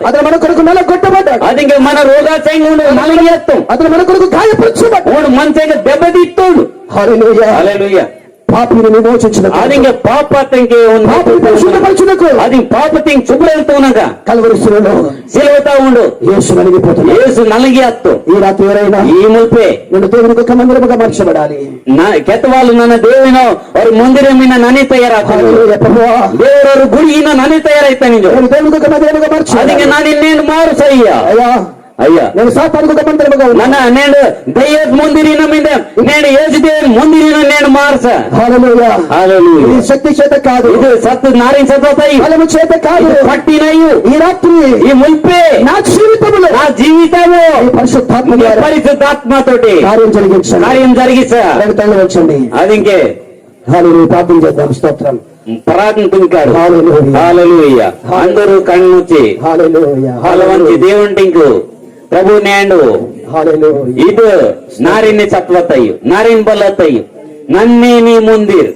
అతను మన కొరకు నెల కొట్టబడ్డాడు, అది మన రోగాచంగా నలిగి ఎత్తం, అతను మన కొరకు గాయపరచబడ్డాడు, మంచిగా దెబ్బతిట్టాడు. హల్లెలూయా. హల్లెలూయా. పాపిని విమోచించిన, అది పాపతంకి పరిశుద్ధపరచునకు, అది పాపతింగ్ శుభ్రంతునగా కల్వరి శిలువలో సిలువతా ఉండు. యేసు నలిగిపోతాడు. యేసు నలిగి అత్తు. ఈ రాత్రి ఎవరైనా ఈ ముల్పే నేను దేవునికి ఒక మందిరముగా మార్చబడాలి, ಕೆತ್ತವಾಲು ನನ್ನ ದೇವಿನ ಅವ್ರ ಮಂದಿರಮಿನ ನನಿ ತಯಾರಾಗ್ತಾನೆ, ದೇವರವ್ರ ಗುಡಿಗಿನ ನನಿ ತಯಾರಾಯ್ತಾನೆ. నేను దేవునికి ఒక మందిరముగా మార్చాలి. ಅದಕ್ಕೆ ನಾನು ಇನ್ನೇನು ಮಾರು ಸಯ್ಯ అయ్యా, అయ్యా నేను సాతానుకు ఒక మందిరముగా ನನ್ನ నేను దయ్యత్ ముందిరిన మీద నేను యేసుదేవుని ముందిరిన నేను మార్స. హల్లెలూయా. హల్లెలూయా. ఇది శక్తి చేత కాదు, ఇది సత్తు నారిన సత్తై బలము చేత కాదు, పట్టినయ్యు ఈ రాత్రి ఈ ముల్పే నా జీవితంలో నా జీవితము ఈ పరిశుద్ధాత్మ ద్వారా పరిశుద్ధాత్మతోటి కార్యం జరిగించండి. కార్యం జరిగిస్తా. వచ్చండి. అది ఇంకే హల్లెలూయా. ప్రార్థన చేద్దాం. స్తోత్రం. ప్రార్థించాడు. హల్లెలూయా. హల్లెలూయా. అందరూ కಣ್ಣుచ్చి హల్లెలూయా. హల్లవంచి దేవుంటింకు ಪ್ರಭು ನೇಂಡು హల్లెలూయా. ಇದು ನಾರಿನ ಸತ್ವತಯ್ಯು ನಾರಿನ ಬಲತಯ್ಯು ನನ್ನೇ ನೀ ಮುಂದಿರು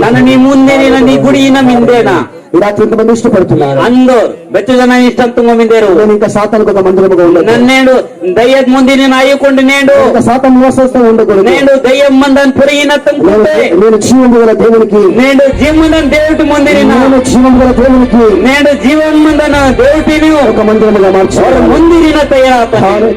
ನನ್ನ ನೀ ಮುಂದೆ నీ గుడిన మిందేనా. ఈ రాత్రి ఇంతమంది ఇష్టపడుతున్నారు, అందరు బెచ్చు జನ ఇష్టం తుంగ మిందేరు. నేను ఇంకా సాతానుకు ఒక మందిరముగా ఉండదు, నన్నేడు దయ్యದ ముందు నేను అయ్యకుండి నేడు ఇంకా సాతాను నివాసస్థం ఉండకూడదు, నేడు దయ్యం మందని పురిగిన తుంగుంటే నేను జీవము గల దేవునికి, నేడు జీవముందని దేవుటి ముందిరిన నేను జీవము గల దేవునికి నేడు జీవన్ మందన దేవుటిని ఒక మందిరముగా మార్చాలి. ముందిరిన తయారు